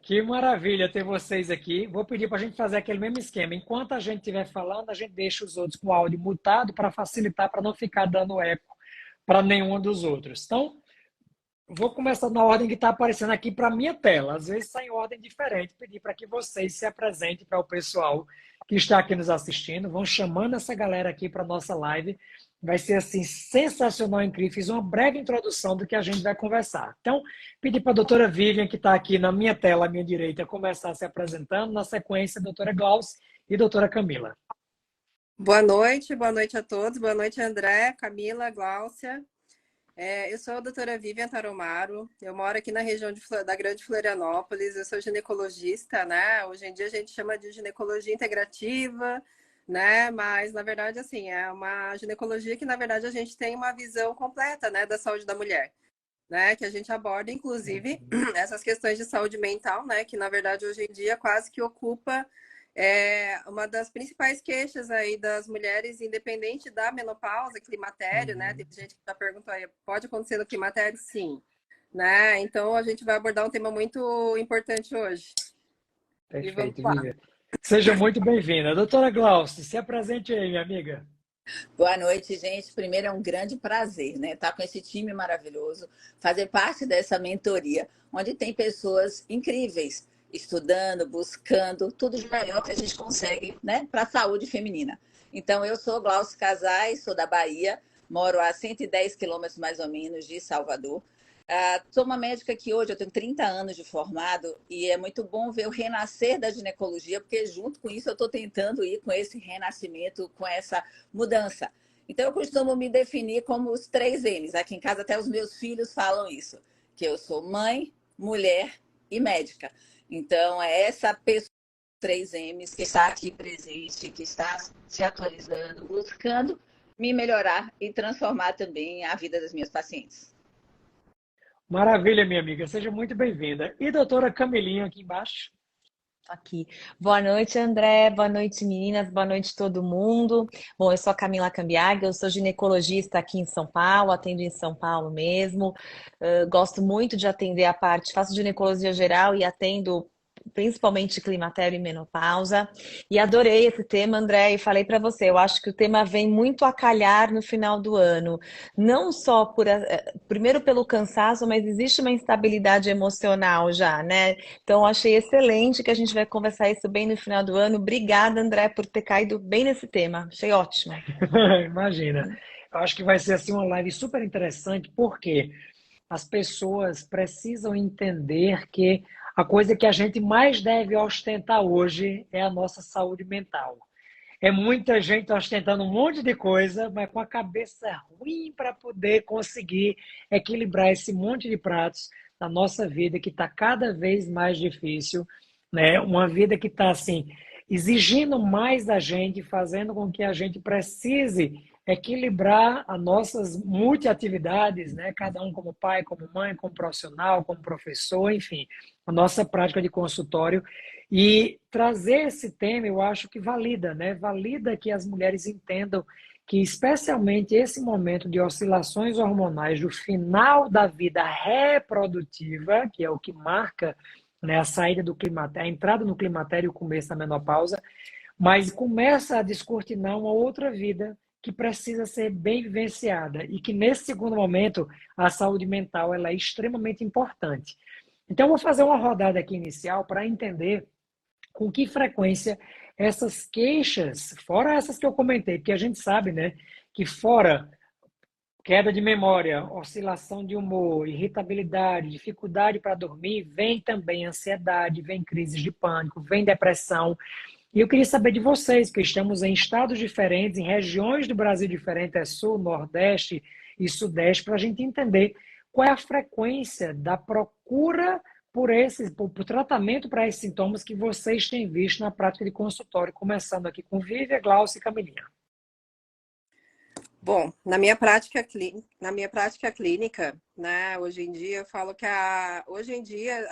Que maravilha ter vocês aqui. Vou pedir para a gente fazer aquele mesmo esquema. Enquanto a gente estiver falando, a gente deixa os outros com o áudio mutado para facilitar, para não ficar dando eco para nenhum dos outros. Então, vou começar na ordem que está aparecendo aqui para a minha tela. Às vezes está em ordem diferente. Pedir para que vocês se apresentem para o pessoal que está aqui nos assistindo. Vão chamando essa galera aqui para a nossa live. Vai ser assim sensacional, incrível. Fiz uma breve introdução do que a gente vai conversar. Então, pedi para a doutora Vivian, que está aqui na minha tela, à minha direita, começar se apresentando. Na sequência, a doutora Glaucia e a doutora Camila. Boa noite a todos. Boa noite, André, Camila, Gláucia. Eu sou a doutora Vivian Taromaro, eu moro aqui na região da Grande Florianópolis, eu sou ginecologista, né? Hoje em dia a gente chama de ginecologia integrativa, né? Mas, na verdade, assim, é uma ginecologia que, na verdade, a gente tem uma visão completa, né, da saúde da mulher, né? Que a gente aborda, inclusive, essas questões de saúde mental, né? Que, na verdade, hoje em dia quase que ocupa uma das principais queixas aí das mulheres, independente da menopausa, climatério, né? Tem gente que já perguntou aí, pode acontecer no climatério? Sim, né? Então a gente vai abordar um tema muito importante hoje. E vamos Perfeito, lá. Vivian. Seja muito bem-vinda. Doutora Glaucia, se apresente aí, minha amiga. Boa noite, gente. Primeiro é um grande prazer, né? Estar com esse time maravilhoso, fazer parte dessa mentoria, onde tem pessoas incríveis, estudando, buscando, tudo de melhor que a gente consegue, né? Para a saúde feminina. Então, eu sou Glaucia Casais, sou da Bahia, moro a 110 quilômetros mais ou menos de Salvador. Sou uma médica que hoje eu tenho 30 anos de formado e é muito bom ver o renascer da ginecologia, porque junto com isso eu estou tentando ir com esse renascimento, com essa mudança. Então eu costumo me definir como os 3 M's. Aqui em casa até os meus filhos falam isso, que eu sou mãe, mulher e médica. Então é essa pessoa 3 M's que está aqui presente, que está se atualizando, buscando me melhorar e transformar também a vida das minhas pacientes. Maravilha, minha amiga. Seja muito bem-vinda. E doutora Camilinha aqui embaixo. Aqui. Boa noite, André. Boa noite, meninas. Boa noite, todo mundo. Bom, eu sou a Camila Cambiaga, eu sou ginecologista aqui em São Paulo, atendo em São Paulo mesmo. Gosto muito de atender a parte, faço ginecologia geral e atendo principalmente climatério e menopausa. E adorei esse tema, André, e falei para você, eu acho que o tema vem muito a calhar no final do ano. Não só primeiro pelo cansaço, mas existe uma instabilidade emocional já, né? Então, achei excelente que a gente vai conversar isso bem no final do ano. Obrigada, André, por ter caído bem nesse tema. Achei ótimo. Imagina. Eu acho que vai ser assim uma live super interessante, porque as pessoas precisam entender que a coisa que a gente mais deve ostentar hoje é a nossa saúde mental. É muita gente ostentando um monte de coisa, mas com a cabeça ruim para poder conseguir equilibrar esse monte de pratos na nossa vida que está cada vez mais difícil, né? Uma vida que está assim exigindo mais da gente, fazendo com que a gente precise equilibrar as nossas multiatividades, né? Cada um como pai, como mãe, como profissional, como professor, enfim, a nossa prática de consultório. E trazer esse tema, eu acho que valida, né? Valida que as mulheres entendam que, especialmente esse momento de oscilações hormonais do final da vida reprodutiva, que é o que marca, né, a saída do climatério, a entrada no climatério e o começo da menopausa, mas começa a descortinar uma outra vida que precisa ser bem vivenciada e que, nesse segundo momento, a saúde mental ela é extremamente importante. Então, eu vou fazer uma rodada aqui inicial para entender com que frequência essas queixas, fora essas que eu comentei, porque a gente sabe, né, que fora queda de memória, oscilação de humor, irritabilidade, dificuldade para dormir, vem também ansiedade, vem crises de pânico, vem depressão. E eu queria saber de vocês, que estamos em estados diferentes, em regiões do Brasil diferentes, é sul, nordeste e sudeste, para a gente entender qual é a frequência da procura por tratamento para esses sintomas que vocês têm visto na prática de consultório, começando aqui com Vívia, Glaucia e Camilinha. Bom, na minha prática clínica, né, hoje em dia eu falo que hoje em dia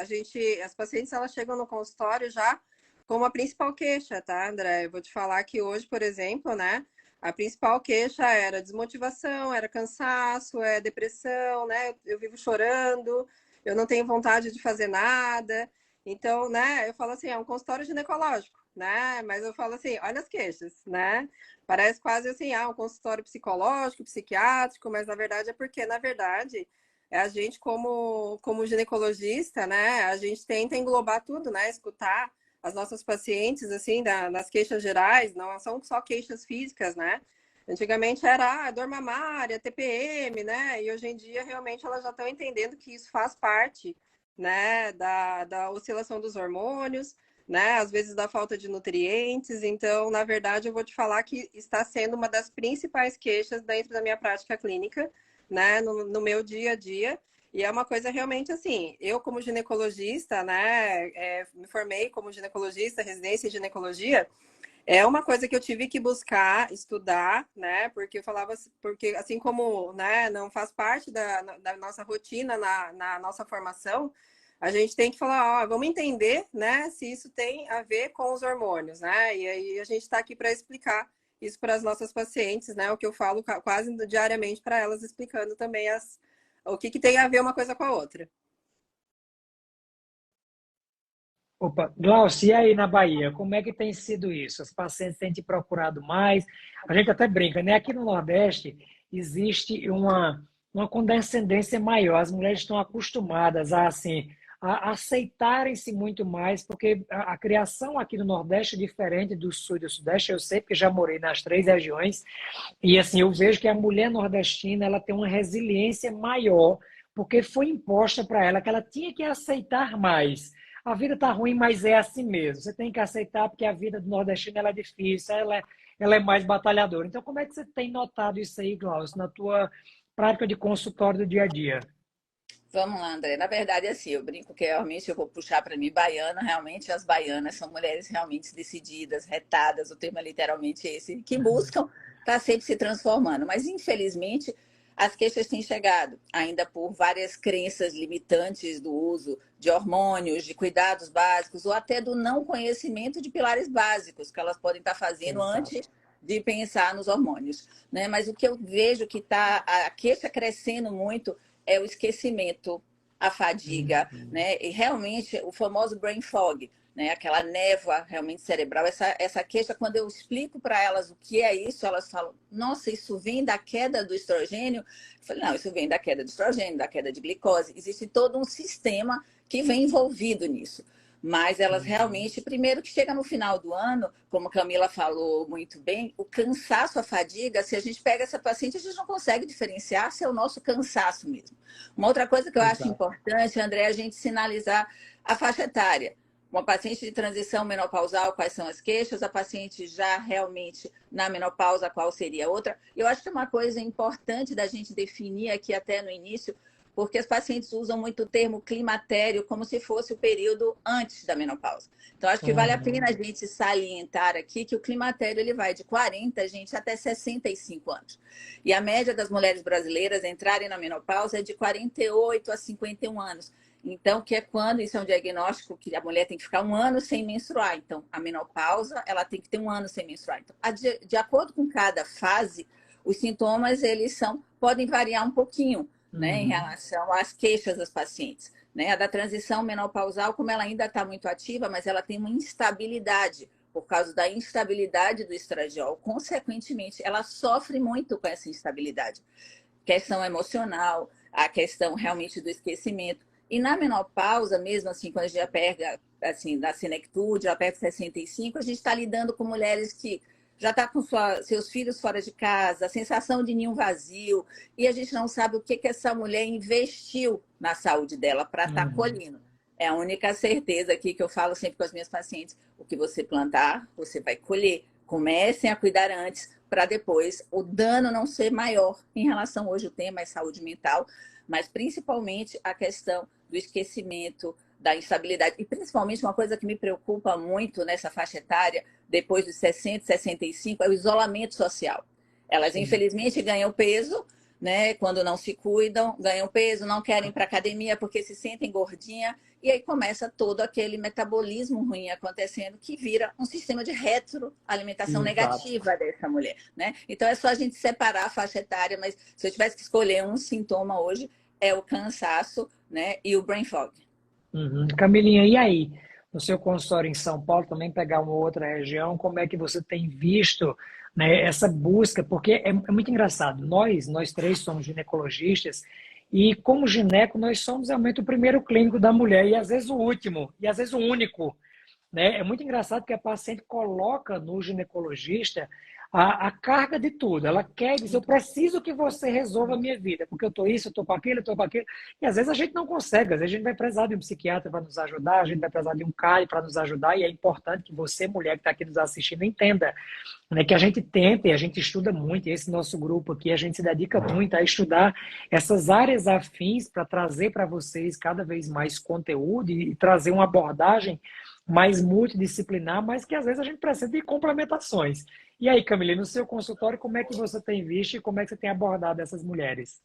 as pacientes elas chegam no consultório já com a principal queixa, tá, André? Eu vou te falar que hoje, por exemplo, né, a principal queixa era desmotivação, era cansaço, é depressão, né? Eu vivo chorando, eu não tenho vontade de fazer nada. Então, né, eu falo assim, é um consultório ginecológico, né? Mas eu falo assim, olha as queixas, né? Parece quase assim, um consultório psicológico, psiquiátrico, mas na verdade é porque, na verdade, a gente como ginecologista, né, a gente tenta englobar tudo, né? Escutar as nossas pacientes, assim, nas queixas gerais, não são só queixas físicas, né? Antigamente era dor mamária, TPM, né? E hoje em dia realmente elas já estão entendendo que isso faz parte, né, da oscilação dos hormônios, né, às vezes da falta de nutrientes. Então, na verdade, eu vou te falar que está sendo uma das principais queixas dentro da minha prática clínica, né, no meu dia a dia. E é uma coisa realmente assim, eu como ginecologista, né, me formei como ginecologista, residência em ginecologia, é uma coisa que eu tive que buscar, estudar, né? Porque eu falava, porque assim como, né, não faz parte da nossa rotina na nossa formação, a gente tem que falar, ó, vamos entender, né, se isso tem a ver com os hormônios, né? E aí a gente está aqui para explicar isso para as nossas pacientes, né? O que eu falo quase diariamente para elas, explicando também o que tem a ver uma coisa com a outra. Opa, Glaucio, e aí na Bahia, como é que tem sido isso? Os pacientes têm te procurado mais? A gente até brinca, né? Aqui no Nordeste existe uma condescendência maior. As mulheres estão acostumadas a, assim, a aceitarem-se muito mais, porque a criação aqui no Nordeste é diferente do Sul e do Sudeste. Eu sei, porque já morei nas três regiões, e assim, eu vejo que a mulher nordestina ela tem uma resiliência maior, porque foi imposta para ela que ela tinha que aceitar mais. A vida está ruim, mas é assim mesmo. Você tem que aceitar porque a vida do nordestino ela é difícil, ela é mais batalhadora. Então, como é que você tem notado isso aí, Glaucio, na tua prática de consultório do dia a dia? Vamos lá, André. Na verdade, assim, eu brinco que realmente eu vou puxar para mim baiana. Realmente, as baianas são mulheres realmente decididas, retadas, o termo é literalmente esse, que buscam estar sempre se transformando. Mas, infelizmente, as queixas têm chegado, ainda por várias crenças limitantes do uso de hormônios, de cuidados básicos, ou até do não conhecimento de pilares básicos que elas podem estar fazendo Exato. antes de pensar nos hormônios, né? Mas o que eu vejo que está a queixa crescendo muito é o esquecimento, a fadiga, Uhum. né? E realmente o famoso brain fog, né? Aquela névoa realmente cerebral, essa queixa, quando eu explico para elas o que é isso, elas falam, nossa, isso vem da queda do estrogênio? Eu falei, não, isso vem da queda do estrogênio, da queda de glicose. Existe todo um sistema que vem envolvido nisso. Mas elas Uhum. realmente, primeiro que chega no final do ano, como a Camila falou muito bem, o cansaço, a fadiga, se a gente pega essa paciente, a gente não consegue diferenciar se é o nosso cansaço mesmo. Uma outra coisa que eu acho Exato. importante, André, é a gente sinalizar a faixa etária. Uma paciente de transição menopausal, quais são as queixas? A paciente já realmente na menopausa, qual seria a outra? Eu acho que é uma coisa importante da gente definir aqui até no início, porque as pacientes usam muito o termo climatério como se fosse o período antes da menopausa. Então, acho que vale a pena Uhum. a gente salientar aqui que o climatério ele vai de 40, gente, até 65 anos. E a média das mulheres brasileiras entrarem na menopausa é de 48 a 51 anos. Então, que é quando isso é um diagnóstico que a mulher tem que ficar um ano sem menstruar. Então, a menopausa, ela tem que ter um ano sem menstruar. Então, de acordo com cada fase, os sintomas, eles podem variar um pouquinho, né, em Uhum. relação às queixas das pacientes. Né? A da transição menopausal, como ela ainda está muito ativa, mas ela tem uma instabilidade, por causa da instabilidade do estradiol. Consequentemente, ela sofre muito com essa instabilidade. Questão emocional, a questão realmente do esquecimento. E na menopausa, mesmo assim, quando a gente já pega, assim, da senectude, já pega 65, a gente está lidando com mulheres que já está com seus filhos fora de casa, a sensação de ninho vazio, e a gente não sabe o que essa mulher investiu na saúde dela para estar Uhum. colhendo. É a única certeza aqui que eu falo sempre com as minhas pacientes: o que você plantar, você vai colher. Comecem a cuidar antes, para depois o dano não ser maior em relação, hoje o tema é saúde mental, mas principalmente a questão do esquecimento, da instabilidade. E principalmente uma coisa que me preocupa muito nessa faixa etária, depois dos 60, 65, é o isolamento social. Elas, Sim. infelizmente, ganham peso, né? Quando não se cuidam, ganham peso, não querem ir para academia porque se sentem gordinha, e aí começa todo aquele metabolismo ruim acontecendo, que vira um sistema de retroalimentação Exato. negativa dessa mulher, né? Então é só a gente separar a faixa etária, mas se eu tivesse que escolher um sintoma hoje, é o cansaço, né? E o brain fog. Camilinha, e aí? No seu consultório em São Paulo, também pegar uma outra região, como é que você tem visto, né, essa busca? Porque é muito engraçado. Nós três somos ginecologistas e, como gineco, nós somos realmente o primeiro clínico da mulher e às vezes o último, e às vezes o único, né? É muito engraçado que a paciente coloca no ginecologista a carga de tudo. Ela quer dizer, eu preciso que você resolva a minha vida, porque eu estou isso, eu estou com aquilo, eu estou com aquilo. E às vezes a gente não consegue, às vezes a gente vai precisar de um psiquiatra para nos ajudar, a gente vai precisar de um CAI para nos ajudar, e é importante que você, mulher que está aqui nos assistindo, entenda, né, que a gente tenta e a gente estuda muito, e esse nosso grupo aqui, a gente se dedica muito a estudar essas áreas afins para trazer para vocês cada vez mais conteúdo e trazer uma abordagem mais multidisciplinar, mas que às vezes a gente precisa de complementações. E aí, Camille, no seu consultório, como é que você tem visto e como é que você tem abordado essas mulheres?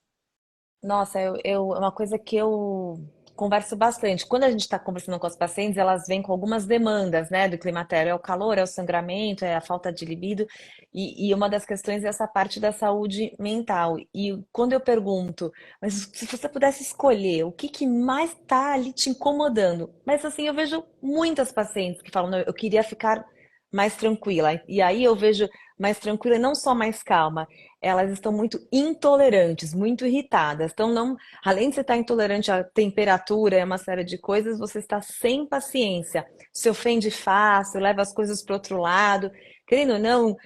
Nossa, é uma coisa que eu converso bastante. Quando a gente está conversando com as pacientes, elas vêm com algumas demandas, né, do climatério. É o calor, é o sangramento, é a falta de libido. E uma das questões é essa parte da saúde mental. E quando eu pergunto, mas se você pudesse escolher, o que que mais está ali te incomodando? Mas assim, eu vejo muitas pacientes que falam, não, eu queria ficar mais tranquila. E aí eu vejo mais tranquila, e não só mais calma, elas estão muito intolerantes, muito irritadas. Então, não, além de você estar intolerante à temperatura e a uma série de coisas, você está sem paciência, se ofende fácil, leva as coisas para o outro lado. Querendo ou não,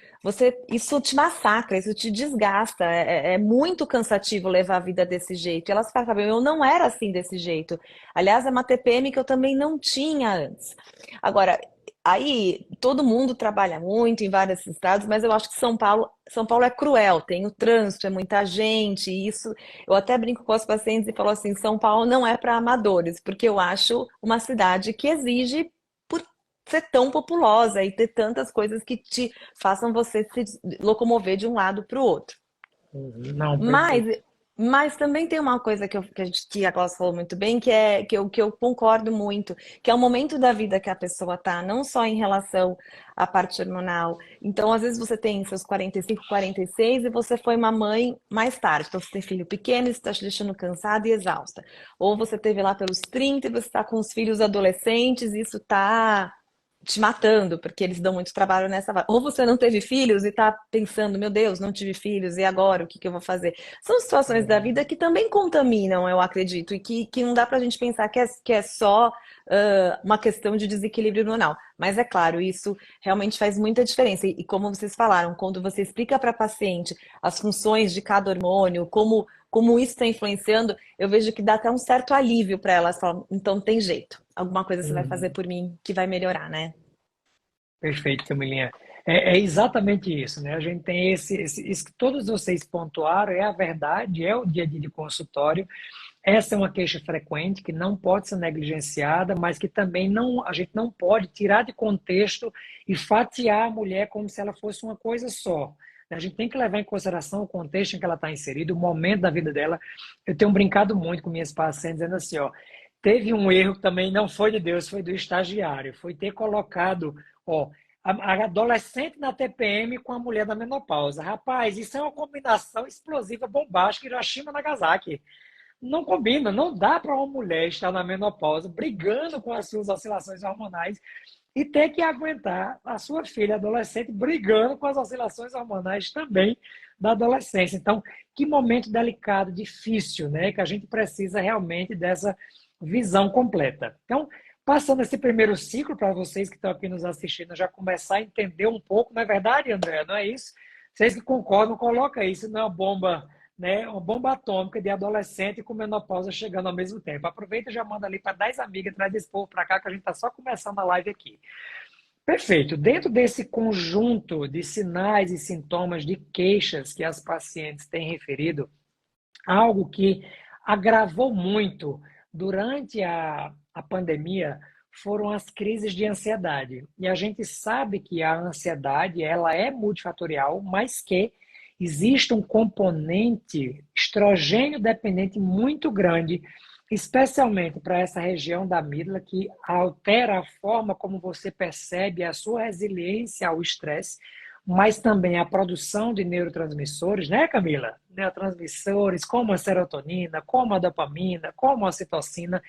isso te massacra, isso te desgasta. É muito cansativo levar a vida desse jeito. E elas falam, "Sabe, eu não era assim desse jeito. Aliás, é uma TPM que eu também não tinha antes. Agora, aí todo mundo trabalha muito em vários estados, mas eu acho que São Paulo é cruel, tem o trânsito, é muita gente, e isso eu até brinco com os pacientes e falo assim, São Paulo não é para amadores, porque eu acho uma cidade que exige por ser tão populosa e ter tantas coisas que te façam você se locomover de um lado para o outro. Não, Mas, perfeito. mas também tem uma coisa que a Glaucia falou muito bem, que eu concordo muito, que é o momento da vida que a pessoa tá, não só em relação à parte hormonal. Então, às vezes você tem seus 45, 46 e você foi uma mãe mais tarde. Então, você tem filho pequeno, isso está te deixando cansada e exausta. Ou você teve lá pelos 30 e você está com os filhos adolescentes e isso está te matando, porque eles dão muito trabalho nessa vaga. Ou você não teve filhos e está pensando, meu Deus, não tive filhos, e agora? O que que eu vou fazer? São situações da vida que também contaminam, eu acredito, e que não dá para a gente pensar que é só uma questão de desequilíbrio hormonal. Mas é claro, isso realmente faz muita diferença. E como vocês falaram, quando você explica para a paciente as funções de cada hormônio, como isso está influenciando, eu vejo que dá até um certo alívio para elas. Falam, então tem jeito. Alguma coisa você vai fazer Uhum. por mim que vai melhorar, né? Perfeito, Camilinha. É exatamente isso, né? A gente tem isso que todos vocês pontuaram, é a verdade, é o dia a dia de consultório. Essa é uma queixa frequente que não pode ser negligenciada, mas que também não, a gente não pode tirar de contexto e fatiar a mulher como se ela fosse uma coisa só. A gente tem que levar em consideração o contexto em que ela está inserida, o momento da vida dela. Eu tenho brincado muito com minhas pacientes, dizendo assim, ó, teve um erro que também não foi de Deus, foi do estagiário, foi ter colocado, ó, a adolescente na TPM com a mulher da menopausa. Rapaz, isso é uma combinação explosiva, bombástica, Hiroshima e Nagasaki. Não combina, não dá para uma mulher estar na menopausa, brigando com as suas oscilações hormonais e ter que aguentar a sua filha adolescente brigando com as oscilações hormonais também da adolescência. Então, que momento delicado, difícil, né? Que a gente precisa realmente dessa visão completa. Então, passando esse primeiro ciclo para vocês que estão aqui nos assistindo, já começar a entender um pouco, não é verdade, André? Não é isso? Vocês que concordam, coloca isso, não é uma bomba, né? Uma bomba atômica de adolescente com menopausa chegando ao mesmo tempo. Aproveita e já manda ali para 10 amigas, traz esse povo para cá, que a gente está só começando a live aqui. Perfeito. Dentro desse conjunto de sinais e sintomas de queixas que as pacientes têm referido, algo que agravou muito durante a pandemia foram as crises de ansiedade. E a gente sabe que a ansiedade ela é multifatorial, mas que existe um componente estrogênio dependente muito grande, especialmente para essa região da amígdala, que altera a forma como você percebe a sua resiliência ao estresse. mas também a produção de neurotransmissores, né, Camila? Neurotransmissores como a serotonina, como a dopamina, como a ocitocina,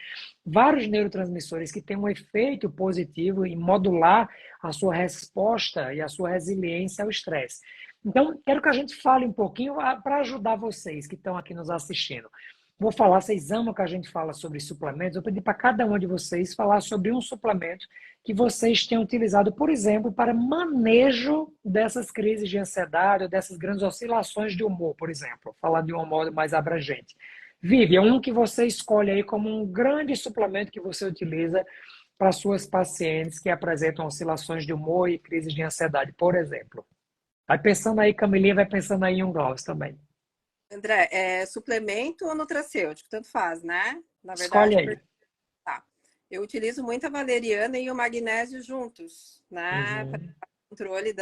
vários neurotransmissores que têm um efeito positivo em modular a sua resposta e a sua resiliência ao estresse. Então, quero que a gente fale um pouquinho para ajudar vocês que estão aqui nos assistindo. Vou falar, vocês amam que a gente fala sobre suplementos, eu pedi para cada um de vocês falar sobre um suplemento que vocês tenham utilizado, por exemplo, para manejo dessas crises de ansiedade ou dessas grandes oscilações de humor, por exemplo. Falar de um modo mais abrangente. Vivian, um que você escolhe aí como um grande suplemento que você utiliza para suas pacientes que apresentam oscilações de humor e crises de ansiedade, por exemplo. Vai pensando aí, Camilinha, vai pensando aí em um Glaucio também. André, é suplemento ou nutracêutico? Tanto faz, né? Na Escolhe verdade, aí. tá. Eu utilizo muito a valeriana e o magnésio juntos, né? Para Uhum, controle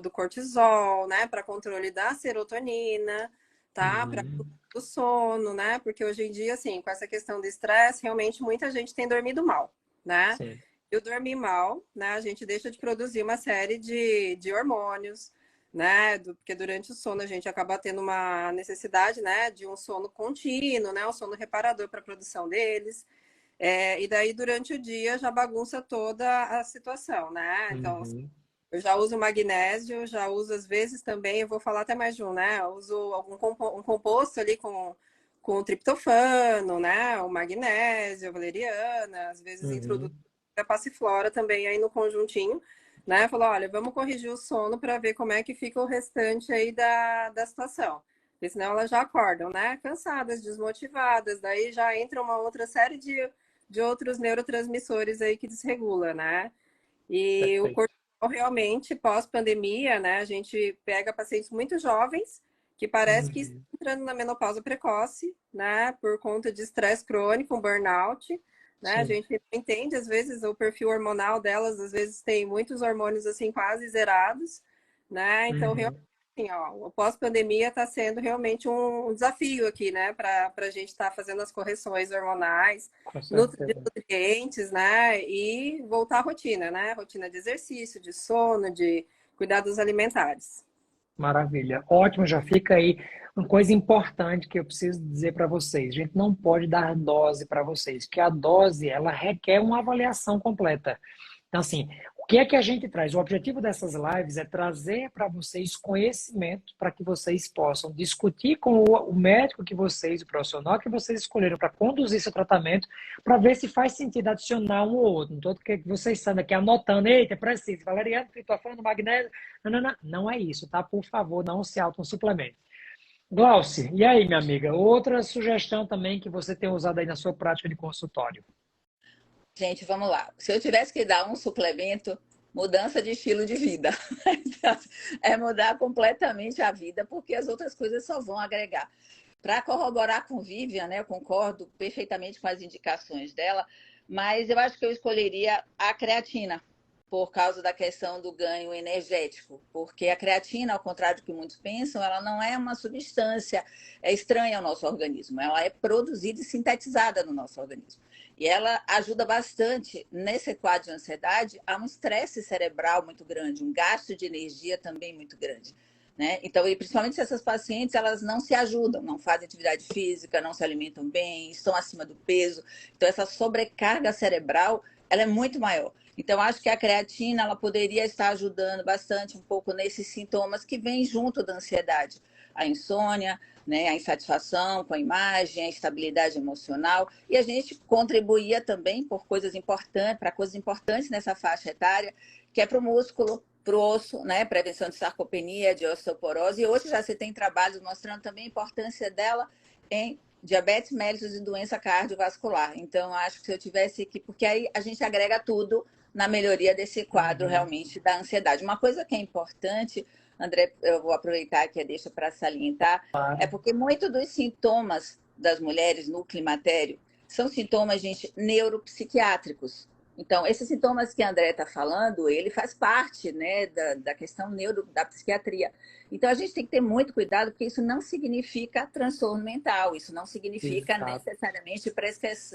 do cortisol, né? Para controle da serotonina, tá? Para uhum, o sono, né? Porque hoje em dia, assim, com essa questão do estresse, realmente muita gente tem dormido mal, né? sim. Eu dormi mal, né? A gente deixa de produzir uma série de hormônios, né? Porque durante o sono a gente acaba tendo uma necessidade, né? De um sono contínuo, né? Um sono reparador para a produção deles. E daí, durante o dia, já bagunça toda a situação, né? Então, Uhum, eu já uso magnésio, já uso às vezes também, eu vou falar até mais de um, né? Eu uso um composto ali com triptofano, né? O magnésio, a valeriana, às vezes introduzo uhum. a passiflora também aí no conjuntinho, né? Falou, olha, vamos corrigir o sono para ver como é que fica o restante aí da situação. Porque senão elas já acordam, né? Cansadas, desmotivadas, daí já entra uma outra série de outros neurotransmissores aí que desregula, né? E o Perfeito. cortisol realmente, pós-pandemia, né? A gente pega pacientes muito jovens que parece que estão Uhum, entrando na menopausa precoce, né? Por conta de estresse crônico, um burnout, né? A sim. gente não entende, às vezes, o perfil hormonal delas, às vezes tem muitos hormônios, assim, quase zerados, né? Então, Uhum, assim, ó, o pós-pandemia está sendo realmente um desafio aqui, né? Para a gente estar fazendo as correções hormonais, com de certeza. nutrientes, né? E voltar à rotina, né? Rotina de exercício, de sono, de cuidados alimentares. Maravilha. Ótimo, já fica aí uma coisa importante que eu preciso dizer para vocês. A gente não pode dar dose para vocês, porque a dose ela requer uma avaliação completa. Então, assim, o que é que a gente traz? O objetivo dessas lives é trazer para vocês conhecimento para que vocês possam discutir com o médico que vocês, o profissional que vocês escolheram para conduzir seu tratamento, para ver se faz sentido adicionar um ou outro. Não estou que vocês estão aqui anotando, eita, preciso, valeriano, triptofano, magnésio. Não, não, não, não é isso, tá? Por favor, não se autossuplemente. Glauci, e aí, minha amiga? Outra sugestão também que você tem usado aí na sua prática de consultório. Gente, vamos lá. Se eu tivesse que dar um suplemento, mudança de estilo de vida. É mudar completamente a vida, porque as outras coisas só vão agregar. Para corroborar com Vivian, né, eu concordo perfeitamente com as indicações dela, mas eu acho que eu escolheria a creatina, por causa da questão do ganho energético. Porque a creatina, ao contrário do que muitos pensam, ela não é uma substância estranha ao nosso organismo, ela é produzida e sintetizada no nosso organismo. E ela ajuda bastante nesse quadro de ansiedade a um estresse cerebral muito grande, um gasto de energia também muito grande. Né? Então, e principalmente se essas pacientes elas não se ajudam, não fazem atividade física, não se alimentam bem, estão acima do peso. Então, essa sobrecarga cerebral ela é muito maior. Então, acho que a creatina ela poderia estar ajudando bastante um pouco nesses sintomas que vêm junto da ansiedade. A insônia, né, a insatisfação com a imagem, a instabilidade emocional. E a gente contribuía também por coisas importantes, para coisas importantes nessa faixa etária, que é para o músculo, para o osso, né? Prevenção de sarcopenia, de osteoporose. E hoje já se tem trabalhos mostrando também a importância dela em diabetes mellitus e doença cardiovascular. Então, acho que se eu tivesse que... Porque aí a gente agrega tudo na melhoria desse quadro Uhum. realmente da ansiedade. Uma coisa que é importante, André, eu vou aproveitar que deixa para salientar, é Claro. porque muito dos sintomas das mulheres no climatério são sintomas, gente, neuropsiquiátricos. Então, esses sintomas que a André está falando, ele faz parte, né, da questão da psiquiatria. Então, a gente tem que ter muito cuidado, porque isso não significa transtorno mental, isso não significa Exato. necessariamente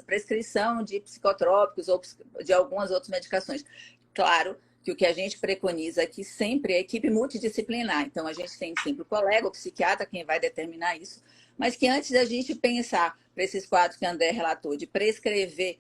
prescrição de psicotrópicos ou de algumas outras medicações. Claro que o que a gente preconiza aqui sempre é equipe multidisciplinar. Então, a gente tem sempre o colega, o psiquiatra, quem vai determinar isso, mas que antes da gente pensar para esses quadros que a André relatou, de prescrever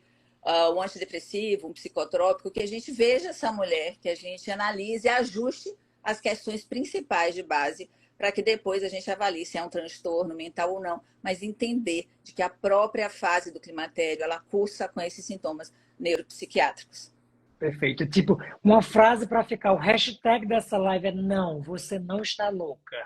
um antidepressivo, um psicotrópico, que a gente veja essa mulher, que a gente analise e ajuste as questões principais de base, para que depois a gente avalie se é um transtorno mental ou não, mas entender de que a própria fase do climatério, ela cursa com esses sintomas neuropsiquiátricos. Perfeito. Tipo, uma frase para ficar, o hashtag dessa live é não, você não está louca.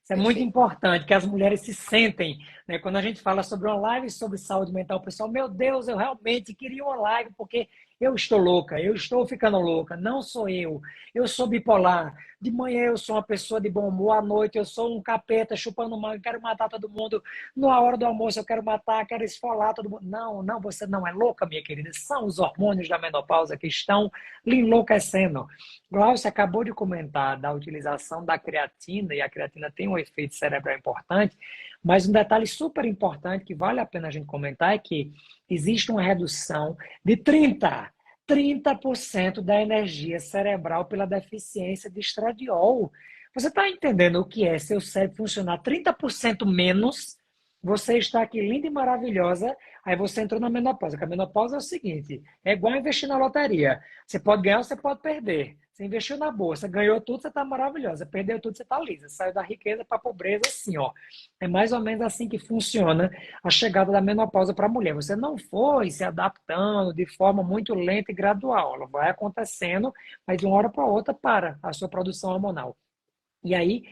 Isso é muito Perfeito. importante, que as mulheres se sentem, né? Quando a gente fala sobre uma live sobre saúde mental, o pessoal, meu Deus, eu realmente queria uma live porque eu estou louca, eu estou ficando louca, não sou eu sou bipolar. De manhã eu sou uma pessoa de bom humor, à noite eu sou um capeta chupando manga, quero matar todo mundo. Na hora do almoço eu quero matar, quero esfolar todo mundo. Não, não, você não é louca, minha querida. São os hormônios da menopausa que estão lhe enlouquecendo. Glaucia acabou de comentar da utilização da creatina, e a creatina tem um efeito cerebral importante, mas um detalhe super importante que vale a pena a gente comentar é que existe uma redução de 30% da energia cerebral pela deficiência de estradiol. Você está entendendo o que é seu cérebro funcionar 30% menos? Você está aqui linda e maravilhosa, aí você entrou na menopausa. Porque a menopausa é o seguinte, é igual investir na loteria. Você pode ganhar ou você pode perder. Você investiu na bolsa, ganhou tudo, você está maravilhosa. Perdeu tudo, você está lisa. Saiu da riqueza para a pobreza assim, ó. É mais ou menos assim que funciona a chegada da menopausa para a mulher. Você não foi se adaptando de forma muito lenta e gradual. Ela vai acontecendo, mas de uma hora para outra para a sua produção hormonal. E aí,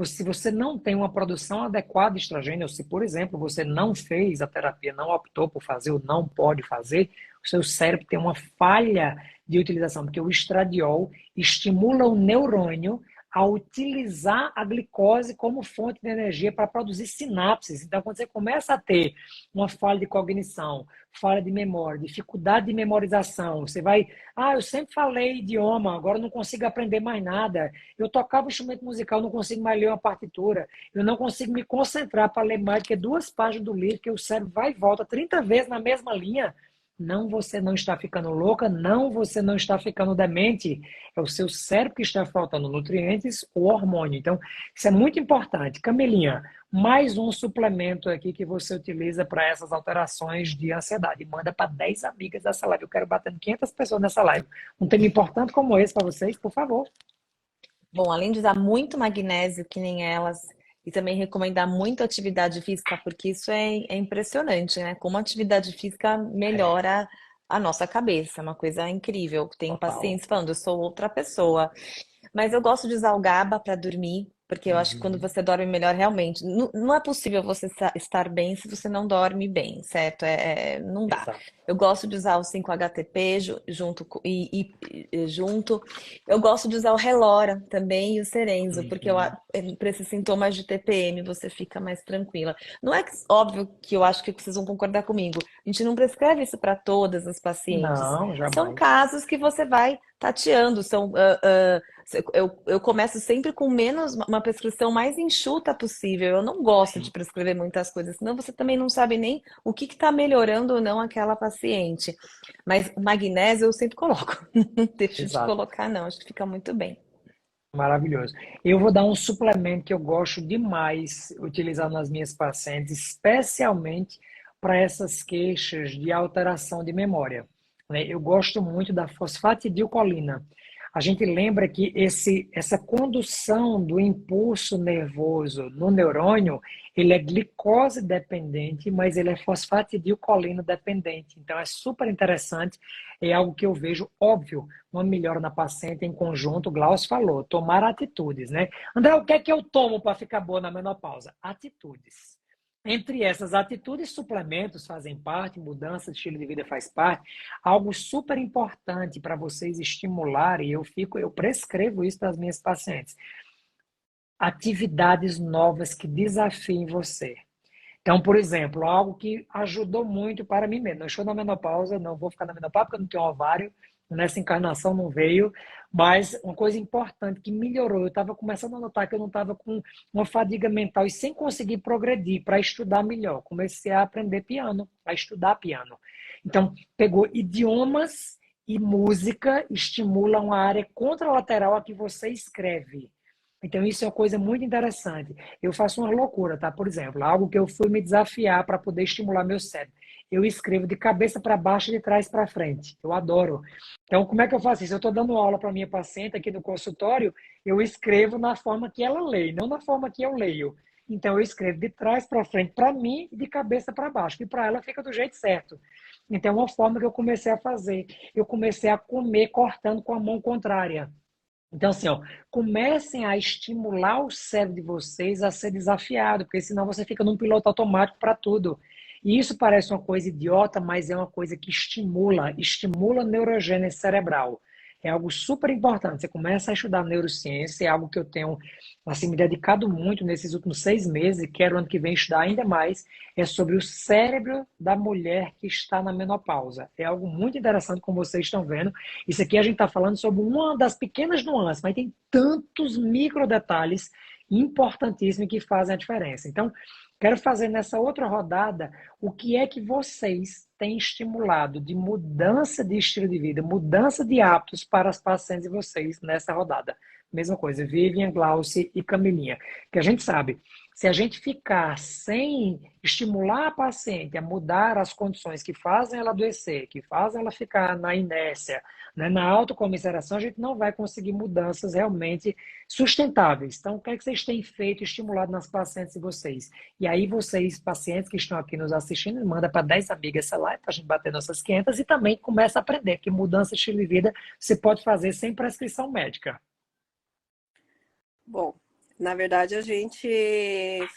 se você não tem uma produção adequada de estrogênio, ou se, por exemplo, você não fez a terapia, não optou por fazer ou não pode fazer, o seu cérebro tem uma falha de utilização, porque o estradiol estimula o neurônio a utilizar a glicose como fonte de energia para produzir sinapses. Então, quando você começa a ter uma falha de cognição, falha de memória, dificuldade de memorização, você vai, eu sempre falei idioma, agora não consigo aprender mais nada. Eu tocava instrumento musical, não consigo mais ler uma partitura. Eu não consigo me concentrar para ler mais do que 2 páginas do livro, que o cérebro vai e volta 30 vezes na mesma linha. Não, você não está ficando louca, não, você não está ficando demente. É o seu cérebro que está faltando nutrientes, o hormônio. Então, isso é muito importante. Camelinha, mais um suplemento aqui que você utiliza para essas alterações de ansiedade. Manda para 10 amigas dessa live. Eu quero bater em 500 pessoas nessa live. Um tema importante como esse para vocês, por favor. Bom, além de usar muito magnésio, que nem elas, e também recomendar muito atividade física, porque isso é impressionante, né? Como a atividade física melhora a nossa cabeça, é uma coisa incrível. Tem pacientes falando, eu sou outra pessoa. Mas eu gosto de usar o GABA para dormir, porque eu acho que quando você dorme melhor, realmente, não é possível você estar bem se você não dorme bem, certo? Não dá. Exato. Eu gosto de usar o 5-HTP junto. Eu gosto de usar o Relora também e o Serenzo, porque para esses sintomas de TPM você fica mais tranquila. Não é óbvio que eu acho que vocês vão concordar comigo. A gente não prescreve isso para todas as pacientes. Não, jamais. São casos que você vai tateando, eu começo sempre com uma prescrição mais enxuta possível. Eu não gosto de prescrever muitas coisas, senão você também não sabe nem o que está melhorando ou não aquela paciente. Mas magnésio eu sempre coloco. Não deixo de colocar, não. Acho que fica muito bem. Maravilhoso. Eu vou dar um suplemento que eu gosto demais utilizar nas minhas pacientes, especialmente para essas queixas de alteração de memória. Eu gosto muito da fosfatidilcolina. A gente lembra que essa condução do impulso nervoso no neurônio, ele é glicose dependente, mas ele é fosfatidilcolina dependente. Então é super interessante, é algo que eu vejo óbvio, uma melhora na paciente em conjunto. O Glaucio falou, tomar atitudes, né? André, o que é que eu tomo para ficar boa na menopausa? Atitudes. Entre essas atitudes, suplementos fazem parte, mudança de estilo de vida faz parte. Algo super importante para vocês estimularem, eu prescrevo isso para as minhas pacientes. Atividades novas que desafiem você. Então, por exemplo, algo que ajudou muito para mim mesmo. Eu estou na menopausa, não vou ficar na menopausa porque eu não tenho ovário, nessa encarnação não veio, mas uma coisa importante que melhorou, eu estava começando a notar que eu não estava com uma fadiga mental e sem conseguir progredir para estudar melhor. Comecei a aprender piano, a estudar piano. Então, pegou idiomas E música estimula uma área contralateral a que você escreve. Então, isso é uma coisa muito interessante. Eu faço uma loucura, tá? Por exemplo, algo que eu fui me desafiar para poder estimular meu cérebro. Eu escrevo de cabeça para baixo e de trás para frente. Eu adoro. Então, como é que eu faço isso? Eu estou dando aula para minha paciente aqui no consultório, eu escrevo na forma que ela lê, não na forma que eu leio. Então, eu escrevo de trás para frente para mim e de cabeça para baixo. E para ela fica do jeito certo. Então, é uma forma que eu comecei a fazer. Eu comecei a comer cortando com a mão contrária. Então, assim, ó, comecem a estimular o cérebro de vocês a ser desafiado, porque senão você fica num piloto automático para tudo. E isso parece uma coisa idiota, mas é uma coisa que estimula a neurogênese cerebral. É algo super importante. Você começa a estudar neurociência, é algo que eu tenho assim, me dedicado muito nesses últimos 6 meses, e quero ano que vem estudar ainda mais, é sobre o cérebro da mulher que está na menopausa. É algo muito interessante, como vocês estão vendo. Isso aqui a gente está falando sobre uma das pequenas nuances, mas tem tantos micro detalhes importantíssimos que fazem a diferença. Então, quero fazer nessa outra rodada o que é que vocês têm estimulado de mudança de estilo de vida, mudança de hábitos para as pacientes de vocês nessa rodada. Mesma coisa, Vivian, Glauce e Camilinha. Que a gente sabe, se a gente ficar sem estimular a paciente a mudar as condições que fazem ela adoecer, que fazem ela ficar na inércia, né, na autocomiseração, a gente não vai conseguir mudanças realmente sustentáveis. Então, o que é que vocês têm feito, estimulado nas pacientes de vocês? E aí, vocês, pacientes que estão aqui nos assistindo, manda para 10 amigas essa live para a gente bater nossas 500 e também começa a aprender que mudança de estilo de vida você pode fazer sem prescrição médica. Bom, na verdade a gente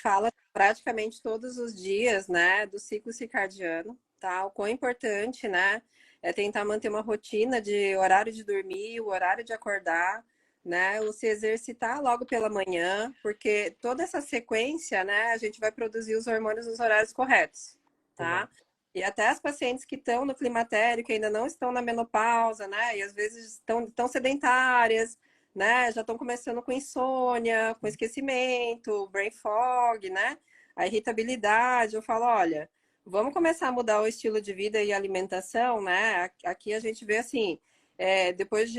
fala praticamente todos os dias, né, do ciclo circadiano, tá? O quão importante, né, é tentar manter uma rotina de horário de dormir, o horário de acordar, né, o se exercitar logo pela manhã, porque toda essa sequência, né, a gente vai produzir os hormônios nos horários corretos, tá? E até as pacientes que estão no climatério, que ainda não estão na menopausa, né, e às vezes estão sedentárias, né? Já estão começando com insônia, com esquecimento, brain fog, né? A irritabilidade. Eu falo, olha, vamos começar a mudar o estilo de vida e alimentação, né? Aqui a gente vê assim, depois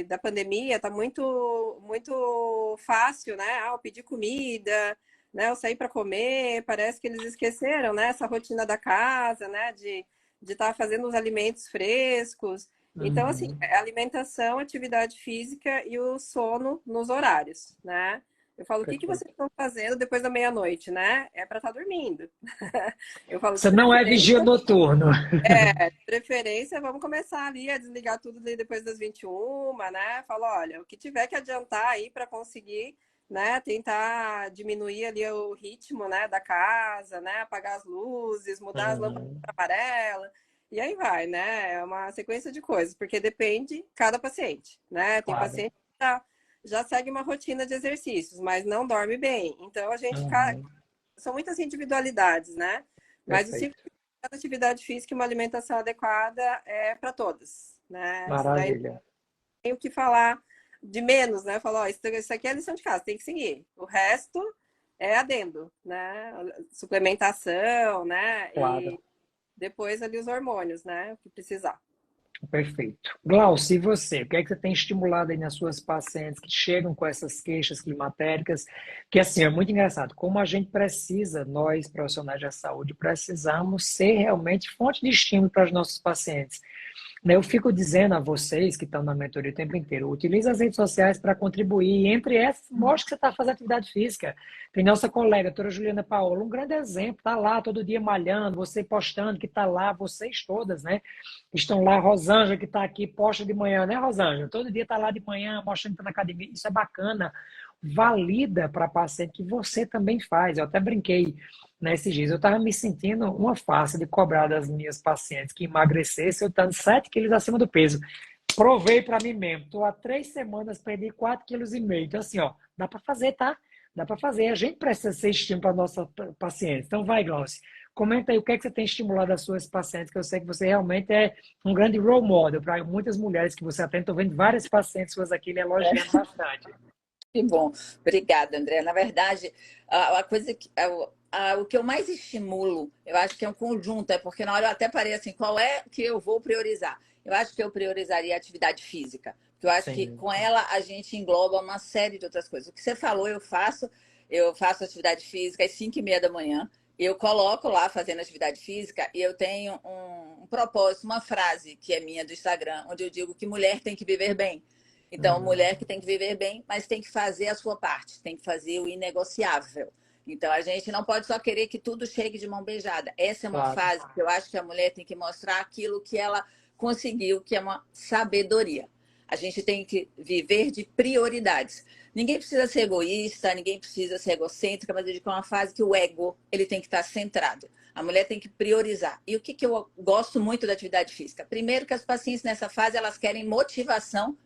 da pandemia, tá muito fácil, né? Ah, eu pedir comida, né? Eu sair para comer, parece que eles esqueceram, né? Essa rotina da casa, né? De estar fazendo os alimentos frescos. Então, assim, alimentação, atividade física e o sono nos horários, né? Eu falo, o que vocês estão fazendo depois da meia-noite, né? É para estar dormindo. Eu falo, Você não é vigia noturno. de preferência, vamos começar ali a desligar tudo depois das 21, né? Falo, olha, o que tiver que adiantar aí para conseguir, né? Tentar diminuir ali o ritmo, né? Da casa, né? Apagar as luzes, mudar as lâmpadas para amarela. E aí vai, né? É uma sequência de coisas, porque depende cada paciente, né? Tem Claro. paciente que já segue uma rotina de exercícios, mas não dorme bem. Então, a gente são muitas individualidades, né? Mas o Perfeito. ciclo de atividade física e uma alimentação adequada é para todas, né? Isso daí não Maravilha. tem o que falar de menos, né? Falar, ó, isso aqui é a lição de casa, tem que seguir. O resto é adendo, né? Suplementação, né? Claro. E depois ali os hormônios, né? O que precisar. Perfeito. Glaucio, e você? O que é que você tem estimulado aí nas suas pacientes que chegam com essas queixas climatéricas? Que assim, é muito engraçado. Como a gente precisa, nós, profissionais da saúde, precisamos ser realmente fonte de estímulo para os nossos pacientes. Eu fico dizendo a vocês que estão na mentoria o tempo inteiro, utilize as redes sociais para contribuir. Entre essas, mostre que você está fazendo atividade física. Tem nossa colega, a doutora Juliana Paola, um grande exemplo. Está lá todo dia malhando, você postando que está lá, vocês todas, né? Estão lá, Rosângela, que está aqui, posta de manhã, né, Rosângela? Todo dia está lá de manhã, mostrando que está na academia. Isso é bacana. Valida para a paciente que você também faz. Eu até brinquei nesses dias. Eu estava me sentindo uma farsa de cobrar das minhas pacientes que emagrecessem, eu estando 7 quilos acima do peso. Provei para mim mesmo. Estou há 3 semanas, perdi 4,5 quilos. Então, assim, ó, dá para fazer, tá? Dá para fazer. A gente precisa ser estímulo para nossa paciente. Então, vai, Glaucio. Comenta aí o que é que você tem estimulado as suas pacientes, que eu sei que você realmente é um grande role model para muitas mulheres que você atende. Estou vendo várias pacientes suas aqui lhe elogiando bastante. Que bom. Obrigada, André. Na verdade, a coisa que... o que eu mais estimulo, eu acho que é um conjunto, é porque na hora eu até parei assim, qual é que eu vou priorizar? eu acho que eu priorizaria a atividade física. Porque eu acho que Sim. com ela a gente engloba uma série de outras coisas. O que você falou, eu faço atividade física às 5h30 da manhã. Eu coloco lá fazendo atividade física e eu tenho um propósito, uma frase que é minha do Instagram, onde eu digo que mulher tem que viver bem. Então, mulher que tem que viver bem, mas tem que fazer a sua parte, tem que fazer o inegociável. Então, a gente não pode só querer que tudo chegue de mão beijada. Essa é uma Claro. fase que eu acho que a mulher tem que mostrar aquilo que ela conseguiu, que é uma sabedoria. A gente tem que viver de prioridades. Ninguém precisa ser egoísta, ninguém precisa ser egocêntrica, mas eu digo que é uma fase que o ego ele tem que estar centrado. A mulher tem que priorizar. E o que eu gosto muito da atividade física? Primeiro que as pacientes nessa fase elas querem motivação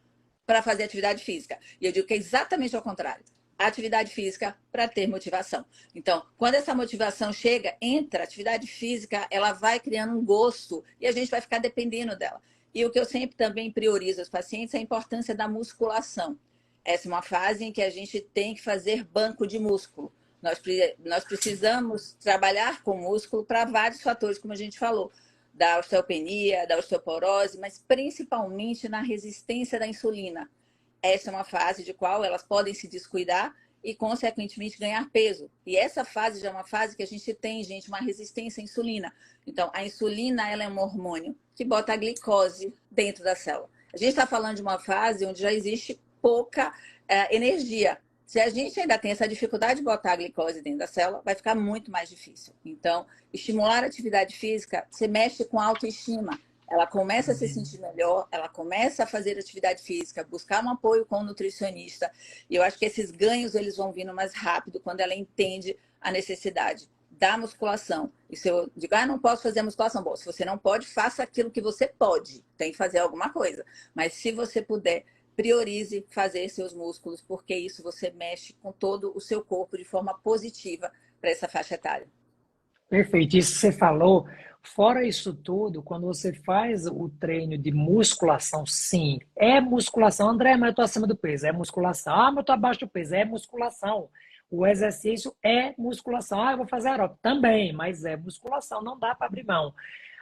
para fazer atividade física. E eu digo que é exatamente ao contrário. A atividade física para ter motivação. Então, quando essa motivação chega, entra, a atividade física, ela vai criando um gosto e a gente vai ficar dependendo dela. E o que eu sempre também priorizo aos pacientes é a importância da musculação. Essa é uma fase em que a gente tem que fazer banco de músculo. Nós precisamos trabalhar com músculo para vários fatores, como a gente falou, da osteopenia, da osteoporose, mas principalmente na resistência da insulina. Essa é uma fase de qual elas podem se descuidar e, consequentemente, ganhar peso. E essa fase já é uma fase que a gente tem, gente, uma resistência à insulina. Então, a insulina ela é um hormônio que bota a glicose dentro da célula. A gente está falando de uma fase onde já existe pouca energia. Se a gente ainda tem essa dificuldade de botar a glicose dentro da célula, vai ficar muito mais difícil. Então, estimular a atividade física, você mexe com a autoestima. Ela começa a se sentir melhor, ela começa a fazer atividade física, buscar um apoio com o nutricionista. E eu acho que esses ganhos eles vão vindo mais rápido quando ela entende a necessidade da musculação. E se eu digo, não posso fazer musculação. Bom, se você não pode, faça aquilo que você pode. Tem que fazer alguma coisa. Mas se você puder, priorize fazer seus músculos, porque isso você mexe com todo o seu corpo de forma positiva para essa faixa etária. Perfeito. Isso que você falou, fora isso tudo, quando você faz o treino de musculação, sim, é musculação. André, mas eu estou acima do peso, é musculação. Ah, mas eu estou abaixo do peso, é musculação. O exercício é musculação. Ah, eu vou fazer aeróbico. Também, mas é musculação, não dá para abrir mão.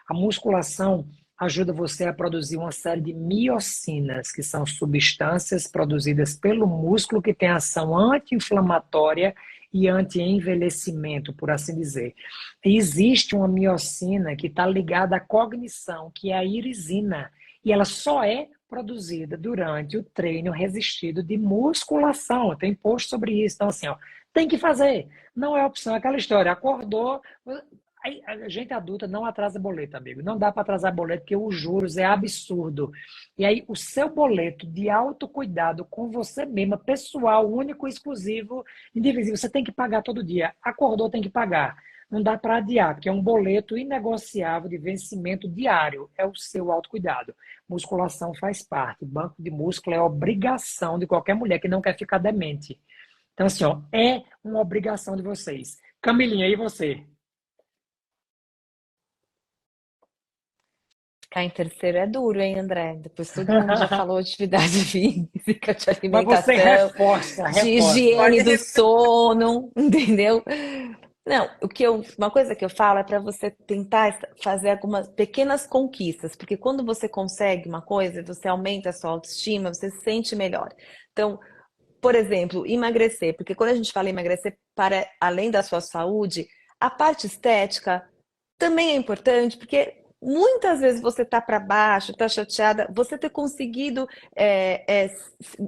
A musculação ajuda você a produzir uma série de miocinas, que são substâncias produzidas pelo músculo que tem ação anti-inflamatória e anti-envelhecimento, por assim dizer. E existe uma miocina que está ligada à cognição, que é a irisina, e ela só é produzida durante o treino resistido de musculação. Tem post sobre isso. Então, assim, ó, tem que fazer. Não é opção, é aquela história. Acordou, a gente adulta não atrasa boleto, amigo. Não dá para atrasar boleto, porque os juros é absurdo. E aí, o seu boleto de autocuidado com você mesma, pessoal, único, exclusivo, indivisível, você tem que pagar todo dia. Acordou, tem que pagar. Não dá para adiar, porque é um boleto inegociável de vencimento diário. É o seu autocuidado. Musculação faz parte. Banco de músculo é obrigação de qualquer mulher que não quer ficar demente. Então, assim, ó, é uma obrigação de vocês. Camilinha, e você? Ficar em terceiro é duro, hein, André? Depois todo mundo já falou de atividade física, de Mas você alimentação, reforça, de reforça. higiene do sono, entendeu? Não, uma coisa que eu falo é para você tentar fazer algumas pequenas conquistas, porque quando você consegue uma coisa, você aumenta a sua autoestima, você se sente melhor. Então, por exemplo, emagrecer, porque quando a gente fala em emagrecer para além da sua saúde, a parte estética também é importante, porque muitas vezes você tá para baixo, tá chateada, você ter conseguido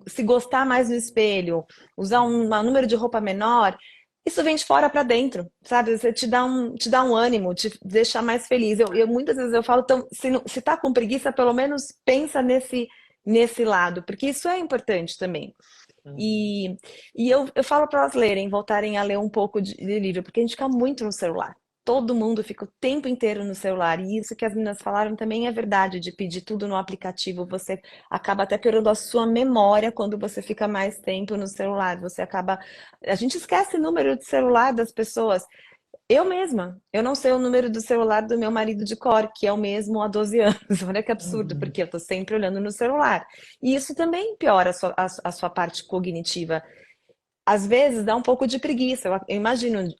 se gostar mais no espelho, usar um número de roupa menor, isso vem de fora para dentro, sabe? Você te dá um ânimo, te deixa mais feliz. Muitas vezes eu falo, então, se tá com preguiça, pelo menos pensa nesse lado, porque isso é importante também. E, eu falo para elas lerem, voltarem a ler um pouco de livro, porque a gente fica muito no celular. Todo mundo fica o tempo inteiro no celular. E isso que as meninas falaram também é verdade, de pedir tudo no aplicativo. Você acaba até perdendo a sua memória quando você fica mais tempo no celular. A gente esquece o número de celular das pessoas. Eu mesma, eu não sei o número do celular do meu marido de cor, que é o mesmo há 12 anos. Olha que absurdo, porque eu tô sempre olhando no celular. E isso também piora a sua parte cognitiva. às vezes dá um pouco de preguiça. Eu imagino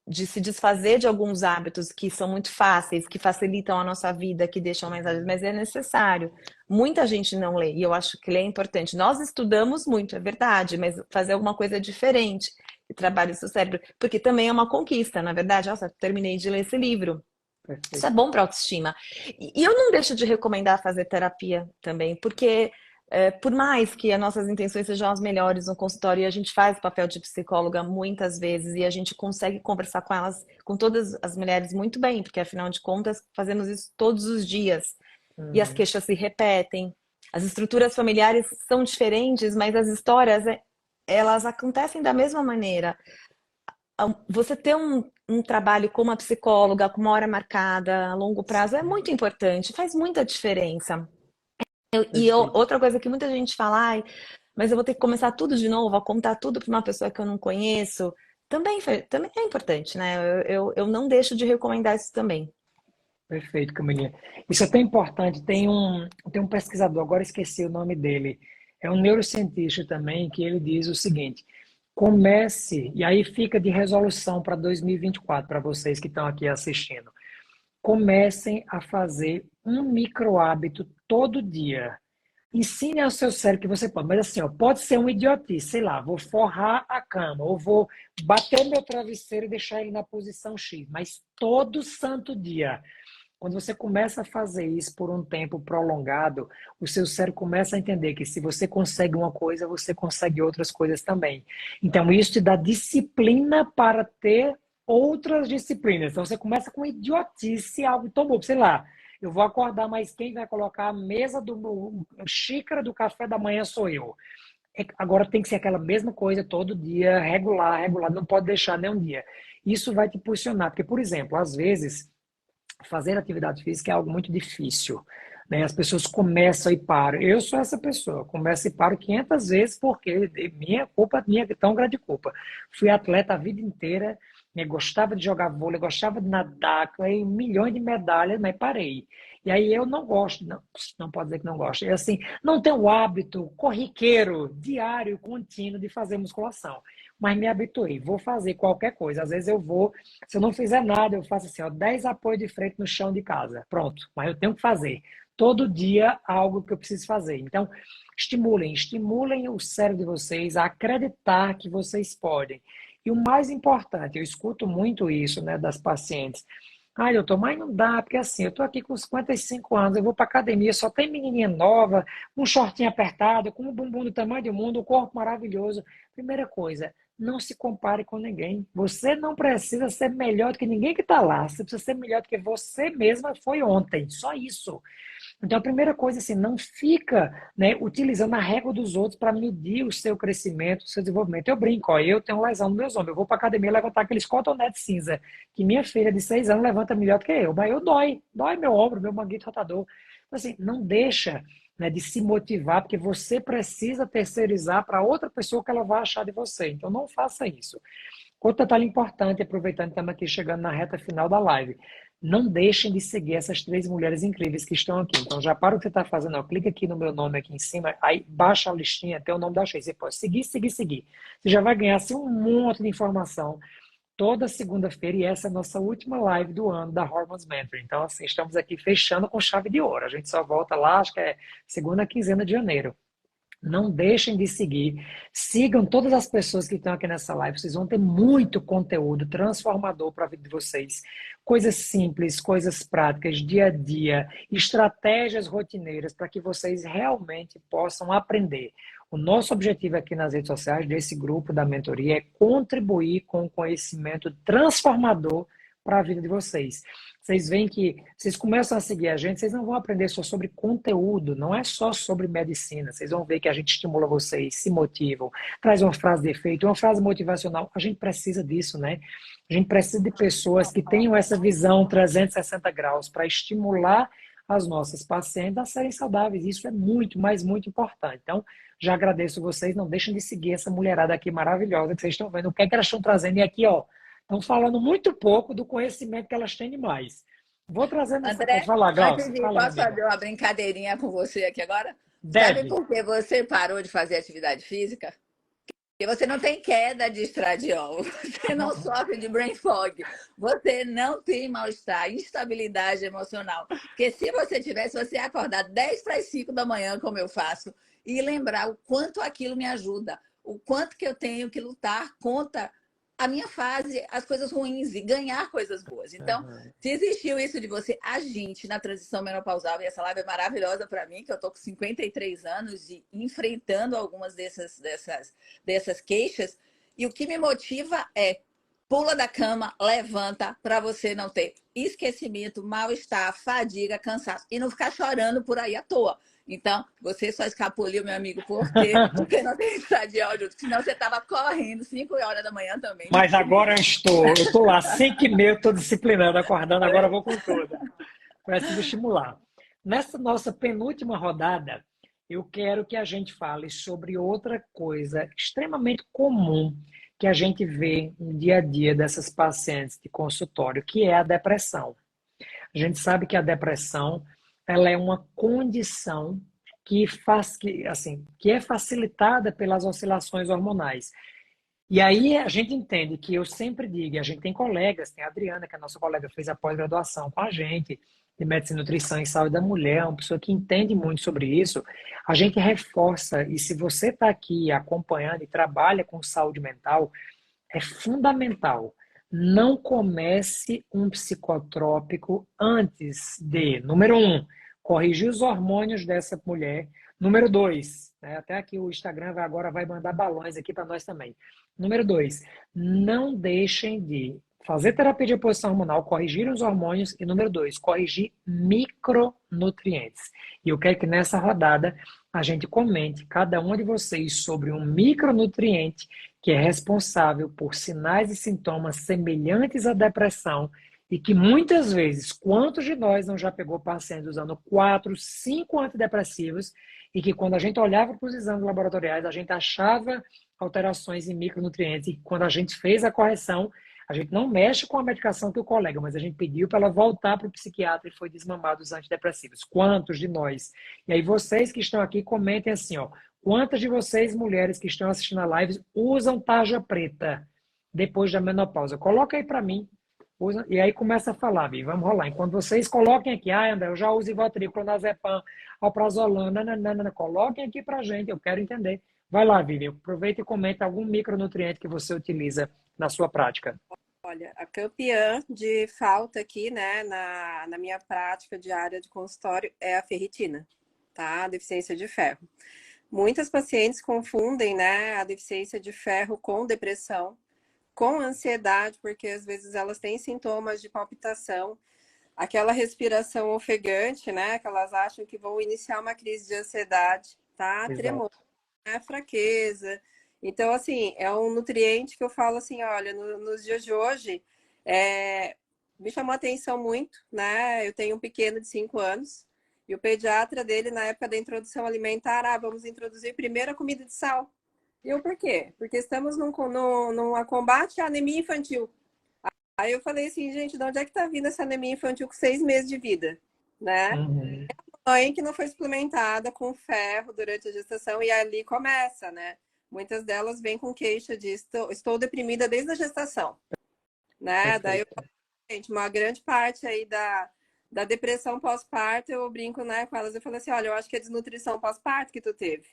de se desfazer de alguns hábitos que são muito fáceis, que facilitam a nossa vida, que deixam mais ágeis, mas é necessário. Muita gente não lê, e eu acho que ler é importante. Nós estudamos muito, é verdade, mas fazer alguma coisa diferente que trabalhe o seu cérebro, porque também é uma conquista, na verdade. Nossa, terminei de ler esse livro. Isso é Perfeito. bom para a autoestima. E eu não deixo de recomendar fazer terapia também, porque por mais que as nossas intenções sejam as melhores no consultório, e a gente faz o papel de psicóloga muitas vezes, e a gente consegue conversar com elas, com todas as mulheres muito bem, porque afinal de contas fazemos isso todos os dias. E as Uhum. queixas se repetem, as estruturas familiares são diferentes, mas as histórias, elas acontecem da mesma maneira. Você ter um trabalho com uma psicóloga, com uma hora marcada, a longo prazo, é muito importante, faz muita diferença. Perfeito. Outra coisa que muita gente fala, ai, mas eu vou ter que começar tudo de novo, a contar tudo para uma pessoa que eu não conheço, também é importante, né? Eu não deixo de recomendar isso também. Perfeito, Camilinha. Isso é tão importante. Tem um pesquisador, agora esqueci o nome dele, é um neurocientista também, que ele diz o seguinte: comece, e aí fica de resolução para 2024, para vocês que estão aqui assistindo. Comecem a fazer um micro hábito todo dia. Ensine ao seu cérebro que você pode, mas assim, ó, pode ser um idiotice, sei lá, vou forrar a cama, ou vou bater meu travesseiro e deixar ele na posição X, mas todo santo dia. Quando você começa a fazer isso por um tempo prolongado, o seu cérebro começa a entender que se você consegue uma coisa, você consegue outras coisas também. Então, isso te dá disciplina para ter outras disciplinas. Então, você começa com idiotice, algo tão bobo, sei lá. Eu vou acordar, mas quem vai colocar a mesa a xícara do café da manhã sou eu. Agora tem que ser aquela mesma coisa todo dia, regular, regular, não pode deixar nem um dia. Isso vai te impulsionar, porque, por exemplo, às vezes fazer atividade física é algo muito difícil, né? As pessoas começam e param. Eu sou essa pessoa, começo e paro 500 vezes porque minha culpa, minha tão grande culpa. Fui atleta a vida inteira, né? Gostava de jogar vôlei, gostava de nadar, ganhei milhões de medalhas, mas parei. E aí eu não gosto, não pode dizer que não gosto. É assim, não tenho o hábito corriqueiro, diário, contínuo de fazer musculação. Mas me habituei, vou fazer qualquer coisa. Às vezes eu vou, se eu não fizer nada, eu faço assim, ó, 10 apoios de frente no chão de casa. Pronto, mas eu tenho que fazer. Todo dia algo que eu preciso fazer. Então, estimulem o cérebro de vocês a acreditar que vocês podem. E o mais importante, eu escuto muito isso, né, das pacientes. Ai, doutor, mas não dá, porque assim, eu tô aqui com 55 anos, eu vou para academia, só tem menininha nova, um shortinho apertado, com um bumbum do tamanho do mundo, um corpo maravilhoso. Primeira coisa, não se compare com ninguém. Você não precisa ser melhor do que ninguém que está lá. Você precisa ser melhor do que você mesma foi ontem. Só isso. Então, a primeira coisa, assim, não fica, né, utilizando a régua dos outros para medir o seu crescimento, o seu desenvolvimento. Eu brinco, ó, eu tenho lesão nos meus ombros. Eu vou para academia levantar aqueles cotonetes cinza, que minha filha de 6 anos levanta melhor do que eu. Mas eu dói meu ombro, meu manguito rotador. Então, assim, não deixa, né, de se motivar, porque você precisa terceirizar para outra pessoa que ela vai achar de você. Então, não faça isso. Outro detalhe importante, aproveitando que estamos aqui chegando na reta final da live, não deixem de seguir essas 3 mulheres incríveis que estão aqui. Então, já para o que você está fazendo, ó, clica aqui no meu nome aqui em cima, aí baixa a listinha, tem o nome da Shein. Você pode seguir, seguir, seguir. Você já vai ganhar assim, um monte de informação toda segunda-feira, e essa é a nossa última live do ano da Hormones Mentoring. Então, assim, estamos aqui fechando com chave de ouro. A gente só volta lá, acho que é segunda quinzena de janeiro. Não deixem de seguir. Sigam todas as pessoas que estão aqui nessa live. Vocês vão ter muito conteúdo transformador para a vida de vocês. Coisas simples, coisas práticas, dia a dia, estratégias rotineiras para que vocês realmente possam aprender. O nosso objetivo aqui nas redes sociais, desse grupo da mentoria, é contribuir com o conhecimento transformador para a vida de vocês. Vocês veem que vocês começam a seguir a gente, vocês não vão aprender só sobre conteúdo, não é só sobre medicina. Vocês vão ver que a gente estimula vocês, se motivam, traz uma frase de efeito, uma frase motivacional. A gente precisa disso, né? A gente precisa de pessoas que tenham essa visão 360 graus para estimular as nossas pacientes a serem saudáveis. Isso é muito, mas muito importante. Então, já agradeço vocês, não deixem de seguir essa mulherada aqui maravilhosa que vocês estão vendo. O que é que elas estão trazendo? E aqui, ó, estão falando muito pouco do conhecimento que elas têm demais. Vou trazendo essa. Pode André, falar, antes Glaucio. de Fala, minha posso amiga. fazer uma brincadeirinha com você aqui agora? Sabe Deve. por que você parou de fazer atividade física? Porque você não tem queda de estradiol, você não sofre de brain fog, você não tem mal-estar, instabilidade emocional. Porque se você tivesse, você ia acordar 10 para as 5 da manhã, como eu faço, e lembrar o quanto aquilo me ajuda, o quanto que eu tenho que lutar contra a minha fase, as coisas ruins e ganhar coisas boas. Então, se existiu isso de você agir na transição menopausal, e essa live é maravilhosa para mim, que eu estou com 53 anos e enfrentando algumas dessas queixas, e o que me motiva é pula da cama, levanta, para você não ter esquecimento, mal-estar, fadiga, cansaço, e não ficar chorando por aí à toa. Então, você só escapuliu, meu amigo, porque não tem estradiol junto, senão você estava correndo 5 horas da manhã também. Mas agora eu estou lá, 5h30, eu estou disciplinado, acordando, agora eu vou com tudo. Para se estimular. Nessa nossa penúltima rodada, eu quero que a gente fale sobre outra coisa extremamente comum que a gente vê no dia a dia dessas pacientes de consultório, que é a depressão. A gente sabe que a depressão ela é uma condição que é facilitada pelas oscilações hormonais. E aí a gente entende que eu sempre digo, a gente tem colegas, tem a Adriana, que é a nossa colega, fez a pós-graduação com a gente, de Medicina, Nutrição e Saúde da Mulher, uma pessoa que entende muito sobre isso, a gente reforça, e se você está aqui acompanhando e trabalha com saúde mental, é fundamental. Não comece um psicotrópico antes de, número 1, corrigir os hormônios dessa mulher. Número 2, né, até aqui o Instagram agora vai mandar balões aqui para nós também. Número 2, não deixem de fazer terapia de reposição hormonal, corrigir os hormônios. E número 2, corrigir micronutrientes. E eu quero que nessa rodada a gente comente, cada um de vocês, sobre um micronutriente que é responsável por sinais e sintomas semelhantes à depressão e que muitas vezes, quantos de nós não já pegou pacientes usando 4, 5 antidepressivos e que quando a gente olhava para os exames laboratoriais, a gente achava alterações em micronutrientes e quando a gente fez a correção, a gente não mexe com a medicação que o colega, mas a gente pediu para ela voltar para o psiquiatra e foi desmamado os antidepressivos. Quantos de nós? E aí vocês que estão aqui, comentem assim, ó, quantas de vocês, mulheres que estão assistindo a live, usam tarja preta depois da menopausa? Coloca aí para mim. Usa, e aí começa a falar, Vivi, vamos rolar. Enquanto vocês coloquem aqui, André, eu já uso Ivotril, clonazepam, alprazolam, nananana, coloquem aqui pra gente, eu quero entender. Vai lá, Vivi, aproveita e comenta algum micronutriente que você utiliza na sua prática. Olha, a campeã de falta aqui, né, na minha prática diária de consultório é a ferritina, tá? A deficiência de ferro. Muitas pacientes confundem, né, a deficiência de ferro com depressão, com ansiedade, porque às vezes elas têm sintomas de palpitação, aquela respiração ofegante, né, que elas acham que vão iniciar uma crise de ansiedade, tá? Exato. Tremor, né, fraqueza. Então, assim, é um nutriente que eu falo assim, olha, nos dias de hoje, me chamou a atenção muito, né? Eu tenho um pequeno de 5 anos, e o pediatra dele, na época da introdução alimentar, vamos introduzir primeiro a comida de sal. E eu, por quê? Porque estamos num combate à anemia infantil. Aí eu falei assim, gente, de onde é que tá vindo essa anemia infantil com 6 meses de vida? Né? Uhum. É uma mãe que não foi suplementada com ferro durante a gestação e ali começa, né? Muitas delas vêm com queixa de estou deprimida desde a gestação. Né? Daí eu falo, gente, uma grande parte aí da depressão pós-parto, eu brinco, né, com elas, eu falo assim, olha, eu acho que é desnutrição pós-parto que tu teve.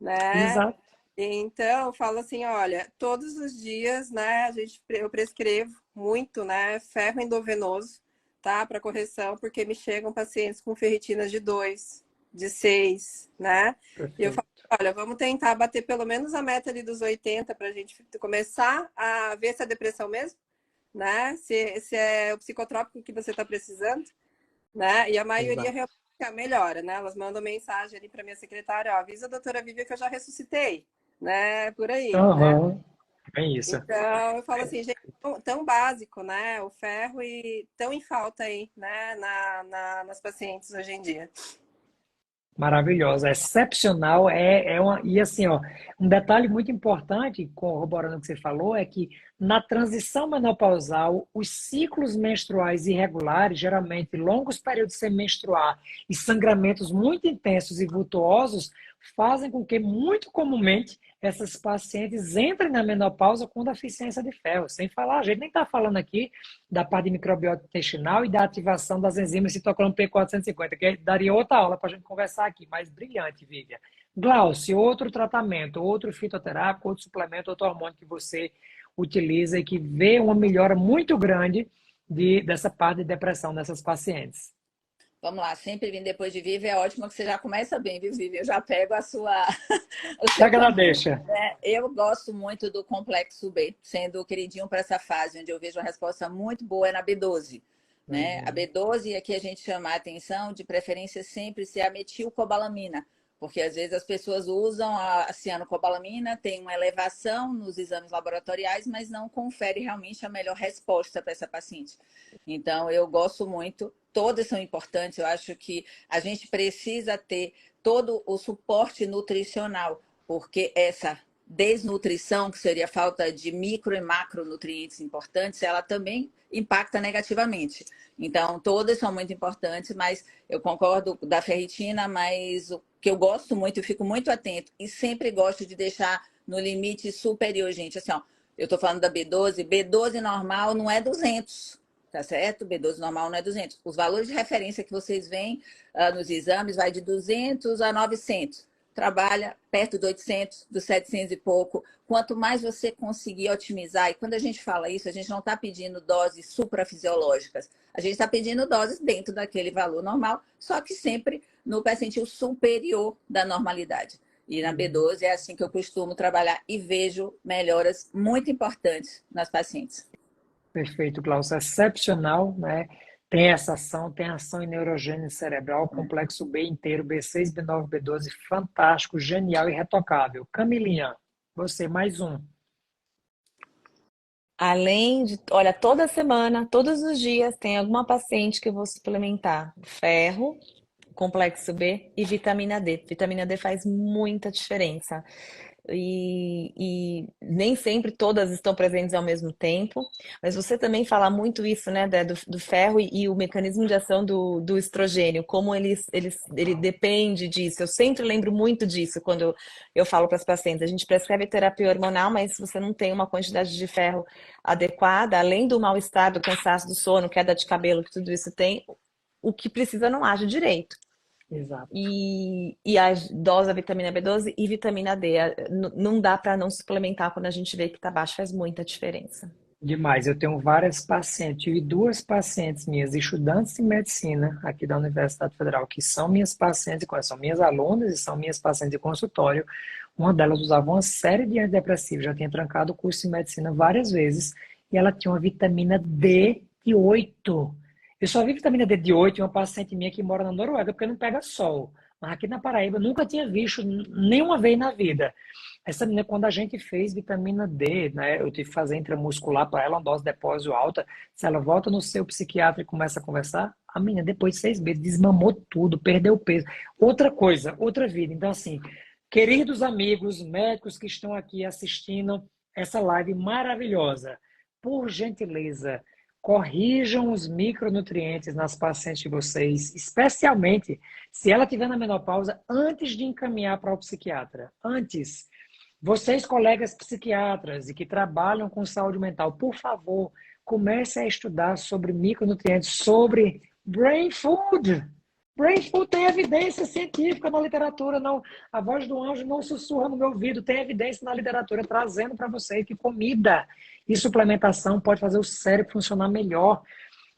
Né? Exato. Então, eu falo assim, olha, todos os dias, né, eu prescrevo muito, né, ferro endovenoso, tá, para correção, porque me chegam pacientes com ferritinas de 2, de 6, né? Perfeito. E eu falo, olha, vamos tentar bater pelo menos a meta ali dos 80 para a gente começar a ver se é depressão mesmo, né? Se é o psicotrópico que você está precisando, né? E a maioria realmente melhora, né? Elas mandam mensagem ali para minha secretária, ó, avisa a doutora Vivian que eu já ressuscitei. Né, por aí. Uhum. Né? É isso. Então, eu falo assim, gente, tão básico, né? O ferro e tão em falta aí, né? Nas pacientes hoje em dia. Maravilhosa, excepcional, e assim, ó, um detalhe muito importante, corroborando o que você falou, é que na transição menopausal, os ciclos menstruais irregulares, geralmente longos períodos sem menstruar e sangramentos muito intensos e vultuosos, fazem com que, muito comumente, essas pacientes entrem na menopausa com deficiência de ferro. Sem falar, a gente nem está falando aqui da parte de microbiota intestinal e da ativação das enzimas citocromo P450, que daria outra aula para a gente conversar aqui, mas brilhante, Vivian. Glaucio, outro tratamento, outro fitoterápico, outro suplemento, outro hormônio que você utiliza e que vê uma melhora muito grande dessa parte de depressão dessas pacientes. Vamos lá, sempre vindo depois de Vivi, é ótimo que você já começa bem, viu, Vivi? Eu já pego a sua... Te agradeço. Eu gosto muito do complexo B, sendo o queridinho para essa fase, onde eu vejo uma resposta muito boa é na B12. Né? A B12, aqui a gente chama a atenção, de preferência sempre ser a metilcobalamina, porque às vezes as pessoas usam a cianocobalamina, tem uma elevação nos exames laboratoriais, mas não confere realmente a melhor resposta para essa paciente. Então, eu gosto muito, todas são importantes, eu acho que a gente precisa ter todo o suporte nutricional, porque essa desnutrição, que seria a falta de micro e macronutrientes importantes, ela também impacta negativamente. Então, todas são muito importantes, mas eu concordo da ferritina, mas o que eu gosto muito, eu fico muito atento e sempre gosto de deixar no limite superior, gente. Assim, ó, eu tô falando da B12, B12 normal não é 200, tá certo? B12 normal não é 200. Os valores de referência que vocês veem nos exames vai de 200 a 900. Trabalha perto de 800, dos 700 e pouco. Quanto mais você conseguir otimizar, e quando a gente fala isso, a gente não está pedindo doses suprafisiológicas, a gente está pedindo doses dentro daquele valor normal, só que sempre no percentil superior da normalidade. E na B12 é assim que eu costumo trabalhar e vejo melhoras muito importantes nas pacientes. Perfeito, Glaucio. Excepcional, né? Tem essa ação, tem ação em neurogênese cerebral, complexo B inteiro, B6, B9, B12, fantástico, genial e retocável. Camilinha, você mais um. Além de, olha, toda semana, todos os dias, tem alguma paciente que eu vou suplementar ferro, complexo B e vitamina D. Vitamina D faz muita diferença. E nem sempre todas estão presentes ao mesmo tempo, mas você também fala muito isso, né, do ferro e o mecanismo de ação do estrogênio, como ele depende disso. Eu sempre lembro muito disso quando eu falo para as pacientes. A gente prescreve terapia hormonal, mas se você não tem uma quantidade de ferro adequada, além do mal-estar, do cansaço, do sono, queda de cabelo, que tudo isso tem, o que precisa não age direito. Exato. E a dose da vitamina B12 e vitamina D. Não dá para não suplementar quando a gente vê que está baixo, faz muita diferença. Demais. Eu tenho várias pacientes, tive duas pacientes minhas, estudantes de medicina aqui da Universidade Federal, que são minhas pacientes, são minhas alunas e são minhas pacientes de consultório. Uma delas usava uma série de antidepressivos, já tinha trancado o curso de medicina várias vezes, e ela tinha uma vitamina D de 8. Eu só vi vitamina D de 8 em uma paciente minha que mora na Noruega, porque não pega sol. Mas aqui na Paraíba eu nunca tinha visto nenhuma vez na vida. Essa menina, quando a gente fez vitamina D, né, eu tive que fazer intramuscular para ela, uma dose de depósito alta. Se ela volta no seu psiquiatra e começa a conversar, a menina, depois de 6 meses, desmamou tudo, perdeu peso. Outra coisa, outra vida. Então, assim, queridos amigos médicos que estão aqui assistindo essa live maravilhosa, por gentileza, corrijam os micronutrientes nas pacientes de vocês, especialmente se ela estiver na menopausa, antes de encaminhar para o psiquiatra. Antes. Vocês, colegas psiquiatras e que trabalham com saúde mental, por favor, comecem a estudar sobre micronutrientes, sobre brain food. Brain food tem evidência científica na literatura, não, a voz do anjo não sussurra no meu ouvido, tem evidência na literatura trazendo para vocês que comida e suplementação pode fazer o cérebro funcionar melhor.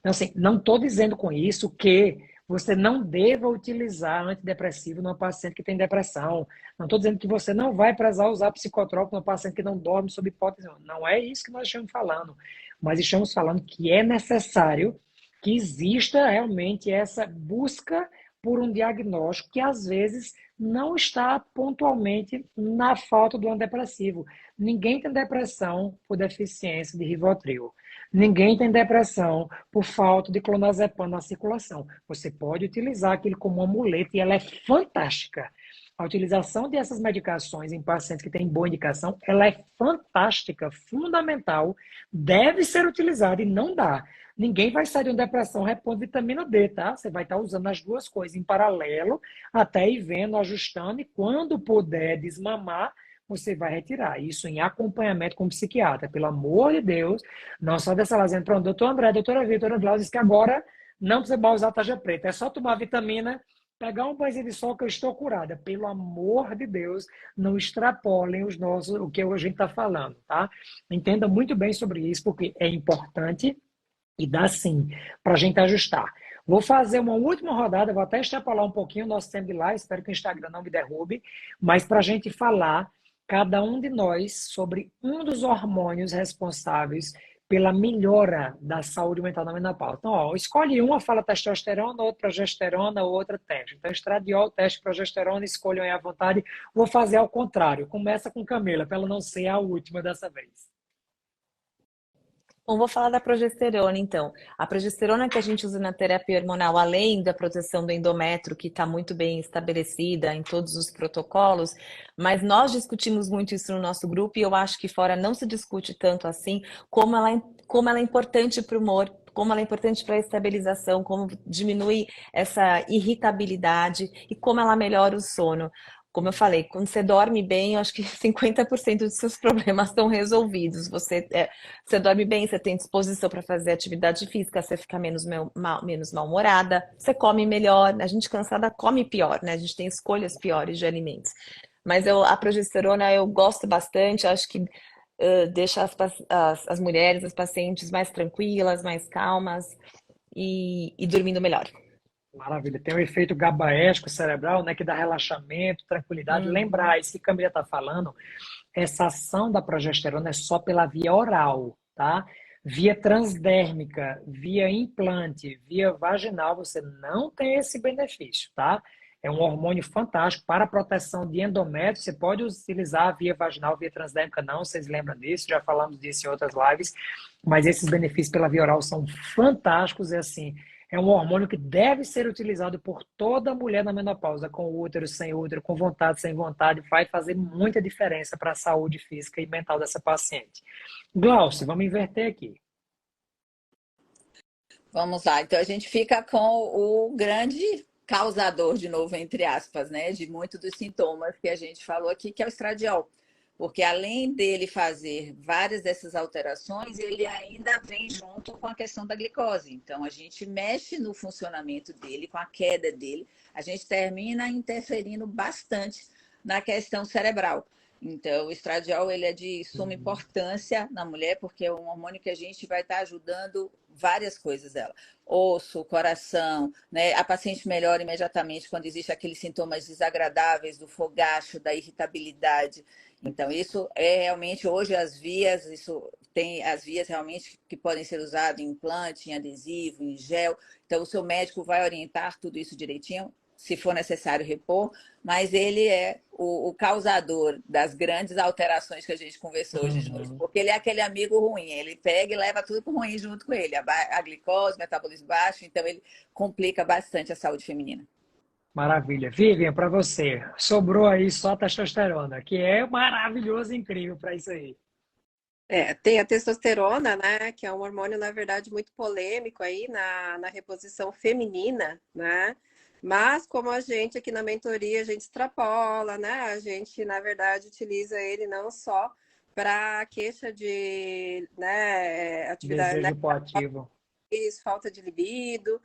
Então, assim, não estou dizendo com isso que você não deva utilizar antidepressivo numa paciente que tem depressão. Não estou dizendo que você não vai precisar usar psicotrópico numa paciente que não dorme sob hipótese. Não é isso que nós estamos falando. Mas estamos falando que é necessário que exista realmente essa busca por um diagnóstico que, às vezes, não está pontualmente na falta do antidepressivo. Ninguém tem depressão por deficiência de Rivotril. Ninguém tem depressão por falta de clonazepam na circulação. Você pode utilizar aquilo como uma muleta e ela é fantástica. A utilização dessas medicações em pacientes que têm boa indicação, ela é fantástica, fundamental, deve ser utilizada e não dá. Ninguém vai sair de uma depressão repondo vitamina D, tá? Você vai estar usando as duas coisas em paralelo, até ir vendo, ajustando, e quando puder desmamar, você vai retirar. Isso em acompanhamento com o psiquiatra. Pelo amor de Deus, não só dessa lá dizendo, pronto, doutor André, doutora Vitor, doutora Glaucia, diz que agora não precisa mais usar tarja preta, é só tomar vitamina, pegar um banho de sol que eu estou curada. Pelo amor de Deus, não extrapolem o que a gente está falando, tá? Entenda muito bem sobre isso, porque é importante e dá sim para a gente ajustar. Vou fazer uma última rodada, vou até extrapolar um pouquinho o nosso tempo de lá, espero que o Instagram não me derrube, mas para a gente falar, cada um de nós, sobre um dos hormônios responsáveis pela melhora da saúde mental na menopausa. Então, ó, escolhe uma, fala testosterona, outra progesterona, outra teste. Então, estradiol, teste, progesterona, escolham aí à vontade. Vou fazer ao contrário. Começa com Camila, para ela não ser a última dessa vez. Bom, vou falar da progesterona, então. A progesterona que a gente usa na terapia hormonal, além da proteção do endométrio, que está muito bem estabelecida em todos os protocolos, mas nós discutimos muito isso no nosso grupo e eu acho que fora não se discute tanto assim como ela é importante para o humor, como ela é importante para a estabilização, como diminui essa irritabilidade e como ela melhora o sono. Como eu falei, quando você dorme bem, eu acho que 50% dos seus problemas estão resolvidos. Você dorme bem, você tem disposição para fazer atividade física, você fica menos mal-humorada, você come melhor. A gente cansada come pior, né? A gente tem escolhas piores de alimentos. Mas a progesterona eu gosto bastante, acho que deixa as mulheres, as pacientes mais tranquilas, mais calmas e dormindo melhor. Maravilha. Tem o efeito GABAérgico cerebral, né, que dá relaxamento, tranquilidade. Lembrar, isso que a Camila está falando, essa ação da progesterona é só pela via oral, tá? Via transdérmica, via implante, via vaginal, você não tem esse benefício, tá? É um hormônio fantástico para a proteção de endométrio. Você pode utilizar via vaginal, via transdérmica, não, vocês lembram disso, já falamos disso em outras lives, mas esses benefícios pela via oral são fantásticos, e assim, é um hormônio que deve ser utilizado por toda mulher na menopausa, com útero, sem útero, com vontade, sem vontade, vai fazer muita diferença para a saúde física e mental dessa paciente. Glaucio, vamos inverter aqui. Vamos lá, então a gente fica com o grande causador, de novo, entre aspas, né, de muitos dos sintomas que a gente falou aqui, que é o estradiol. Porque além dele fazer várias dessas alterações, ele ainda vem junto com a questão da glicose. Então, a gente mexe no funcionamento dele, com a queda dele, a gente termina interferindo bastante na questão cerebral. Então, o estradiol ele é de suma importância na mulher, porque é um hormônio que a gente vai estar ajudando várias coisas dela. Osso, coração, né? A paciente melhora imediatamente quando existe aqueles sintomas desagradáveis do fogacho, da irritabilidade. Então, isso é realmente, hoje isso tem as vias realmente que podem ser usadas em implante, em adesivo, em gel. Então, o seu médico vai orientar tudo isso direitinho, se for necessário repor, mas ele é o causador das grandes alterações que a gente conversou hoje de noite, porque ele é aquele amigo ruim, ele pega e leva tudo pro ruim junto com ele, a glicose, o metabolismo baixo, então ele complica bastante a saúde feminina. Maravilha. Vivian, para você, sobrou aí só testosterona, que é maravilhoso e incrível para isso aí. Tem a testosterona, né, que é um hormônio, na verdade, muito polêmico aí na reposição feminina, né? Mas como a gente aqui na mentoria, a gente extrapola, né? A gente, na verdade, utiliza ele não só para queixa de, né, atividade, né, Desejo proativo. falta de libido.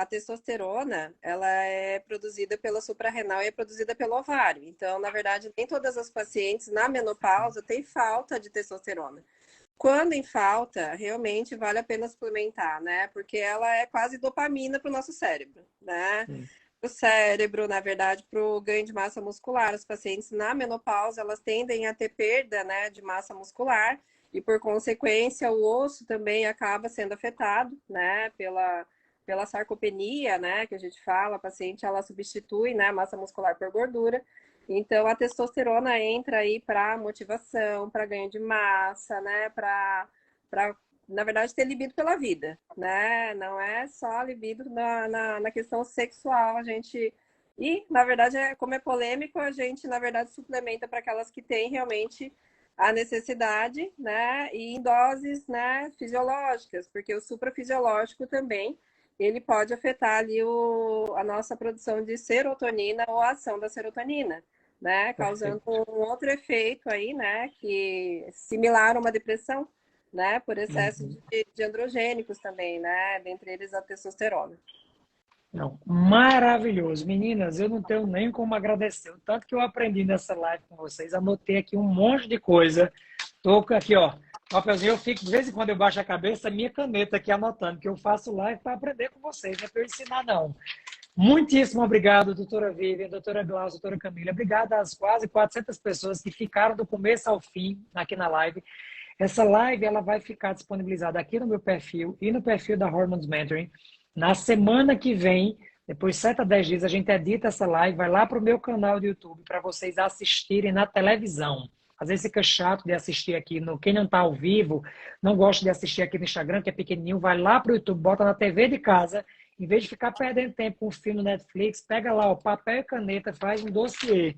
A testosterona, ela é produzida pela suprarrenal e é produzida pelo ovário. Então, na verdade, nem todas as pacientes na menopausa têm falta de testosterona. Quando em falta, realmente vale a pena suplementar, né? Porque ela é quase dopamina para o nosso cérebro, né? O cérebro, na verdade, para o ganho de massa muscular. As pacientes na menopausa, elas tendem a ter perda, né, de massa muscular e, por consequência, o osso também acaba sendo afetado, né, pela sarcopenia, né, que a gente fala, a paciente ela substitui, né, massa muscular por gordura. Então a testosterona entra aí para motivação, para ganho de massa, né, para na verdade ter libido pela vida, né? Não é só libido na questão sexual, a gente e na verdade como é polêmico, a gente na verdade suplementa para aquelas que têm realmente a necessidade, né, e em doses, né, fisiológicas, porque o suprafisiológico também ele pode afetar ali a nossa produção de serotonina ou a ação da serotonina, né? Causando um outro efeito aí, né? Que similar a uma depressão, né? Por excesso de androgênicos também, né? Dentre eles a testosterona. Não, maravilhoso. Meninas, eu não tenho nem como agradecer. O tanto que eu aprendi nessa live com vocês. Anotei aqui um monte de coisa. Tô aqui, ó. Papelzinho, eu fico, de vez em quando eu baixo a cabeça, minha caneta aqui anotando, que eu faço live para aprender com vocês, não é para eu ensinar, não. Muitíssimo obrigado, doutora Vivian, doutora Glaucia, doutora Camila. Obrigado às quase 400 pessoas que ficaram do começo ao fim aqui na live. Essa live ela vai ficar disponibilizada aqui no meu perfil e no perfil da Hormones Mentoring. Na semana que vem, depois de 7 a 10 dias, a gente edita essa live, vai lá para o meu canal do YouTube para vocês assistirem na televisão. Às vezes fica chato de assistir aqui, quem não está ao vivo, não gosta de assistir aqui no Instagram, que é pequenininho, vai lá para o YouTube, bota na TV de casa, em vez de ficar perdendo tempo com o filme no Netflix, pega lá o papel e caneta, faz um dossiê.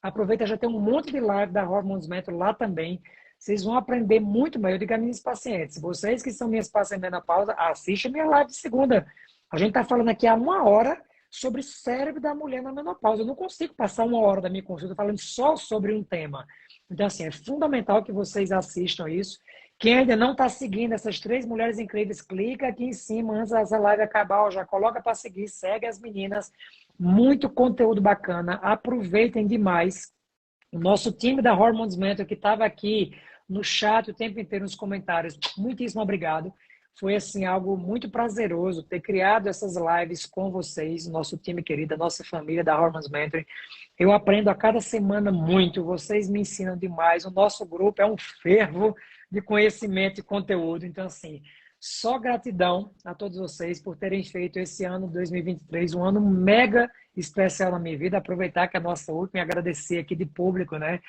Aproveita, já tem um monte de live da Hormones Mentoring lá também. Vocês vão aprender muito mais. Eu digo a minhas pacientes, vocês que são minhas pacientes em menopausa, assistam a minha live de segunda. A gente está falando aqui há 1 hora sobre cérebro da mulher na menopausa. Eu não consigo passar 1 hora da minha consulta falando só sobre um tema. Então, assim, é fundamental que vocês assistam isso. Quem ainda não está seguindo essas 3 mulheres incríveis, clica aqui em cima antes dessa live acabar, ó, já coloca para seguir, segue as meninas. Muito conteúdo bacana. Aproveitem demais. O nosso time da Hormones Mentor, que estava aqui no chat o tempo inteiro, nos comentários, muitíssimo obrigado. Foi, assim, algo muito prazeroso ter criado essas lives com vocês, nosso time querido, a nossa família da Hormones Mentoring. Eu aprendo a cada semana muito, vocês me ensinam demais. O nosso grupo é um fervo de conhecimento e conteúdo. Então, assim, só gratidão a todos vocês por terem feito esse ano 2023 um ano mega especial na minha vida. Aproveitar que é a nossa última e agradecer aqui de público, né?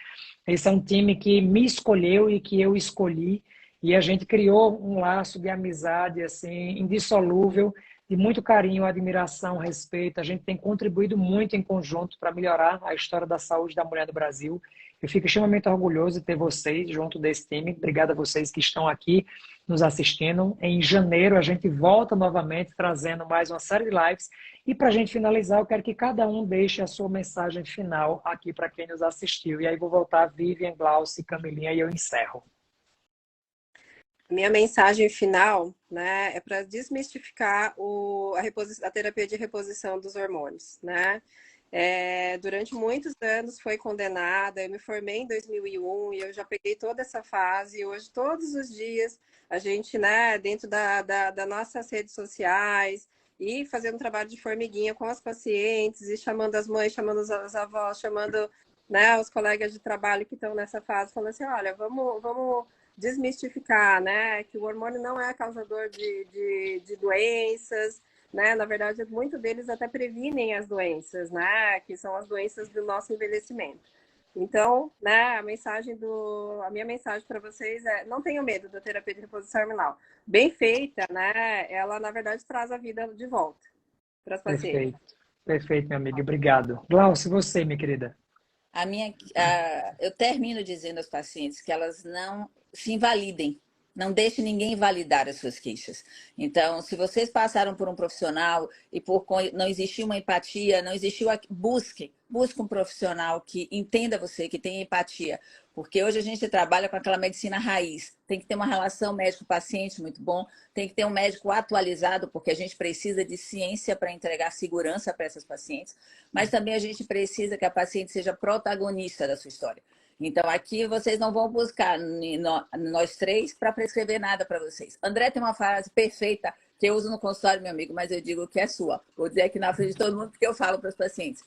Esse é um time que me escolheu e que eu escolhi. E a gente criou um laço de amizade assim indissolúvel, de muito carinho, admiração, respeito. A gente tem contribuído muito em conjunto para melhorar a história da saúde da mulher do Brasil. Eu fico extremamente orgulhoso de ter vocês junto desse time. Obrigado a vocês que estão aqui nos assistindo. Em janeiro a gente volta novamente trazendo mais uma série de lives. E para a gente finalizar, eu quero que cada um deixe a sua mensagem final aqui para quem nos assistiu. E aí vou voltar a Vivian, Glaucia e Camilinha e eu encerro. Minha mensagem final, né, é para desmistificar a terapia de reposição dos hormônios, né? Durante muitos anos foi condenada, eu me formei em 2001 e eu já peguei toda essa fase e hoje, todos os dias, a gente, né, dentro das nossas redes sociais e fazendo um trabalho de formiguinha com as pacientes e chamando as mães, chamando as avós, chamando, né, os colegas de trabalho que estão nessa fase, falando assim, olha, vamos desmistificar, né, que o hormônio não é causador de doenças, né, na verdade, muitos deles até previnem as doenças, né, que são as doenças do nosso envelhecimento. Então, né, a minha mensagem para vocês é, não tenham medo da terapia de reposição hormonal. Bem feita, né, ela, na verdade, traz a vida de volta para as pacientes. Perfeito, meu amigo, obrigado. Glaucia, você, minha querida. Eu termino dizendo aos pacientes que elas não se invalidem, não deixe ninguém validar as suas queixas. Então, se vocês passaram por um profissional e não existiu uma empatia, não existiu, busque um profissional que entenda você, que tenha empatia. Porque hoje a gente trabalha com aquela medicina raiz. Tem que ter uma relação médico-paciente muito bom, tem que ter um médico atualizado, porque a gente precisa de ciência para entregar segurança para essas pacientes, mas também a gente precisa que a paciente seja protagonista da sua história. Então, aqui vocês não vão buscar nós 3 para prescrever nada para vocês. André tem uma frase perfeita que eu uso no consultório, meu amigo, mas eu digo que é sua. Vou dizer aqui na frente de todo mundo, porque eu falo para os pacientes.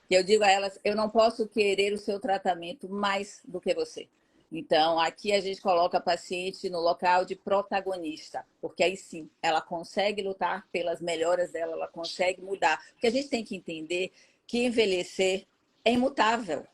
Que eu digo a elas, eu não posso querer o seu tratamento mais do que você. Então, aqui a gente coloca a paciente no local de protagonista, porque aí sim, ela consegue lutar pelas melhoras dela, ela consegue mudar. Porque a gente tem que entender que envelhecer é imutável,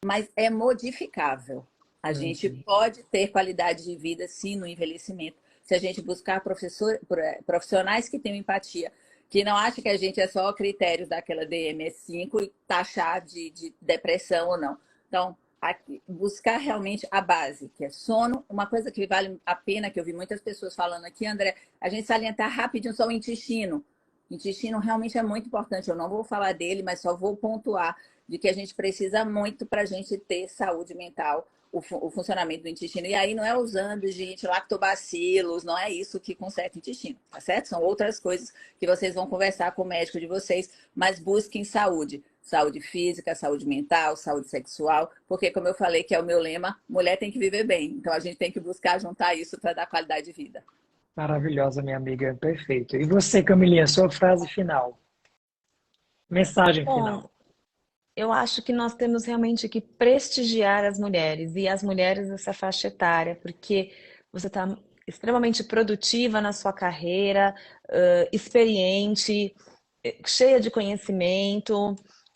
mas é modificável. A gente pode ter qualidade de vida, sim, no envelhecimento, se a gente buscar profissionais que tenham empatia, que não acham que a gente é só critérios daquela DMS5 e taxar de depressão ou não. Então, aqui, buscar realmente a base, que é sono. Uma coisa que vale a pena, que eu vi muitas pessoas falando aqui, André, a gente salientar rapidinho só o intestino. O intestino realmente é muito importante. Eu não vou falar dele, mas só vou pontuar de que a gente precisa muito para a gente ter saúde mental, o funcionamento do intestino. E aí não é usando, gente, lactobacilos, não é isso que conserta o intestino, tá certo? São outras coisas que vocês vão conversar com o médico de vocês, mas busquem saúde. Saúde física, saúde mental, saúde sexual, porque, como eu falei, que é o meu lema, mulher tem que viver bem. Então, a gente tem que buscar juntar isso para dar qualidade de vida. Maravilhosa, minha amiga. Perfeito. E você, Camilinha, sua frase final. Mensagem Bom, final. eu acho que nós temos realmente que prestigiar as mulheres e as mulheres dessa faixa etária, porque você está extremamente produtiva na sua carreira, experiente, cheia de conhecimento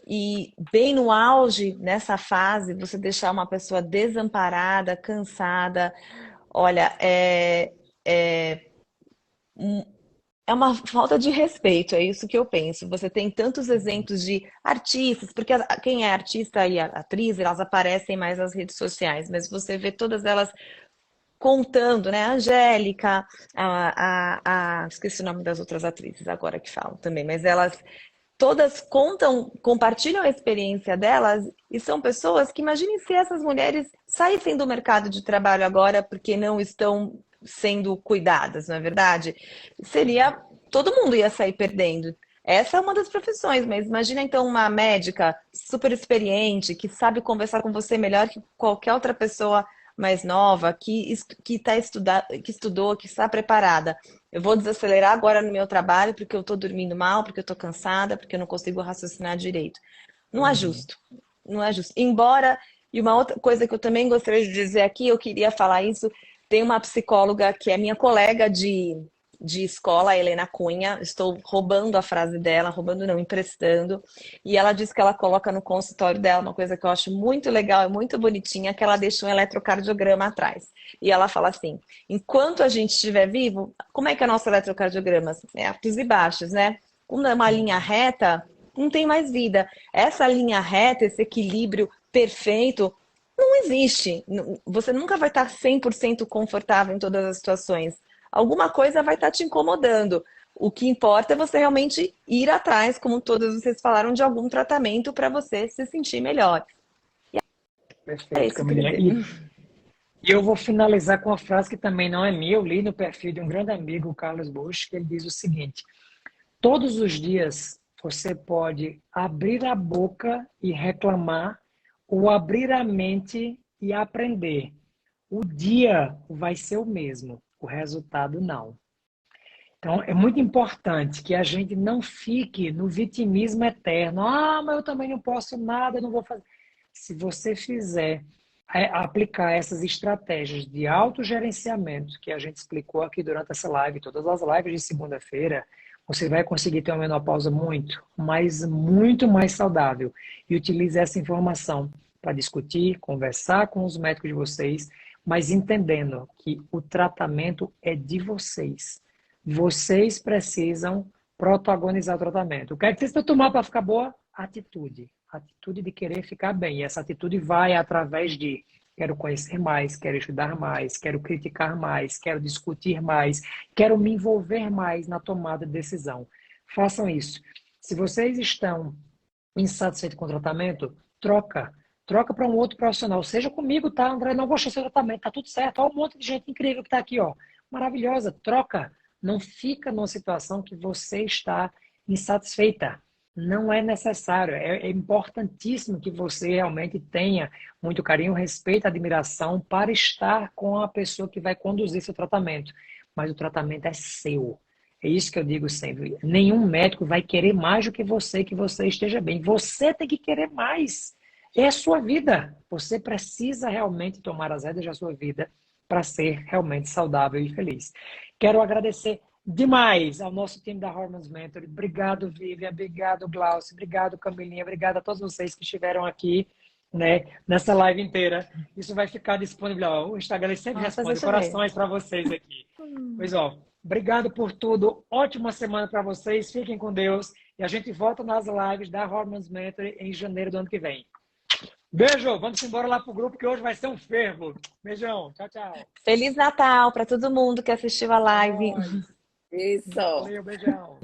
e bem no auge nessa fase, você deixar uma pessoa desamparada, cansada, olha, um- é uma falta de respeito, é isso que eu penso. Você tem tantos exemplos de artistas, porque quem é artista e atriz, elas aparecem mais nas redes sociais, mas você vê todas elas contando, né? A Angélica, esqueci o nome das outras atrizes agora que falam também, mas elas todas contam, compartilham a experiência delas e são pessoas que imaginem se essas mulheres saíssem do mercado de trabalho agora porque não estão sendo cuidadas, não é verdade? Seria, todo mundo ia sair perdendo. Essa é uma das profissões, mas imagina então uma médica super experiente, que sabe conversar com você melhor que qualquer outra pessoa mais nova, que estudou, que está preparada. Eu vou desacelerar agora no meu trabalho porque eu estou dormindo mal, porque eu estou cansada, porque eu não consigo raciocinar direito. Não é Uhum. justo. Não é justo. Embora, e uma outra coisa que eu também gostaria de dizer aqui, eu queria falar isso, tem uma psicóloga que é minha colega de escola, a Helena Cunha, estou roubando a frase dela, roubando não, emprestando, e ela diz que ela coloca no consultório dela uma coisa que eu acho muito legal e muito bonitinha, que ela deixa um eletrocardiograma atrás. E ela fala assim, enquanto a gente estiver vivo, como é que é o nosso eletrocardiograma? É altos e baixos, né? Quando é uma linha Uhum. reta, não tem mais vida. Essa linha reta, esse equilíbrio perfeito, não existe. Você nunca vai estar 100% confortável em todas as situações. Alguma coisa vai estar te incomodando. O que importa é você realmente ir atrás, como todos vocês falaram, de algum tratamento para você se sentir melhor. É Perfeito, isso que eu queria Camilinha. dizer. E eu vou finalizar com uma frase que também não é minha. Eu li no perfil de um grande amigo, o Carlos Bush, que ele diz o seguinte: todos os dias você pode abrir a boca e reclamar ou abrir a mente e aprender. O dia vai ser o mesmo, o resultado não. Então, é muito importante que a gente não fique no vitimismo eterno. Ah, mas eu também não posso nada, eu não vou fazer. Se você fizer, aplicar essas estratégias de autogerenciamento que a gente explicou aqui durante essa live, todas as lives de segunda-feira, você vai conseguir ter uma menopausa muito mais saudável. E utilize essa informação para discutir, conversar com os médicos de vocês, mas entendendo que o tratamento é de vocês. Vocês precisam protagonizar o tratamento. O que é que vocês precisam tomar para ficar boa? Atitude. Atitude de querer ficar bem. E essa atitude vai através de quero conhecer mais, quero estudar mais, quero criticar mais, quero discutir mais, quero me envolver mais na tomada de decisão. Façam isso. Se vocês estão insatisfeitos com o tratamento, troca. Troca para um outro profissional. Seja comigo, tá, André? Não gostei do seu tratamento, tá tudo certo. Olha um monte de gente incrível que está aqui, ó. Maravilhosa. Troca. Não fica numa situação que você está insatisfeita. Não é necessário. É importantíssimo que você realmente tenha muito carinho, respeito, admiração para estar com a pessoa que vai conduzir seu tratamento. Mas o tratamento é seu. É isso que eu digo sempre. Nenhum médico vai querer mais do que você esteja bem. Você tem que querer mais. É a sua vida. Você precisa realmente tomar as rédeas da sua vida para ser realmente saudável e feliz. Quero agradecer demais ao nosso time da Hormones Mentor. Obrigado, Vivian. Obrigado, Glaucio. Obrigado, Camilinha. Obrigado a todos vocês que estiveram aqui, né, nessa live inteira. Isso vai ficar disponível. Ó, o Instagram sempre Nossa, responde deixa eu ver. corações para vocês aqui. Pois ó, obrigado por tudo. Ótima semana para vocês. Fiquem com Deus. E a gente volta nas lives da Hormones Mentor em janeiro do ano que vem. Beijo. Vamos embora lá pro grupo que hoje vai ser um fervo. Beijão. Tchau, tchau. Feliz Natal para todo mundo que assistiu a Para live. nós. Isso. Valeu, beijão.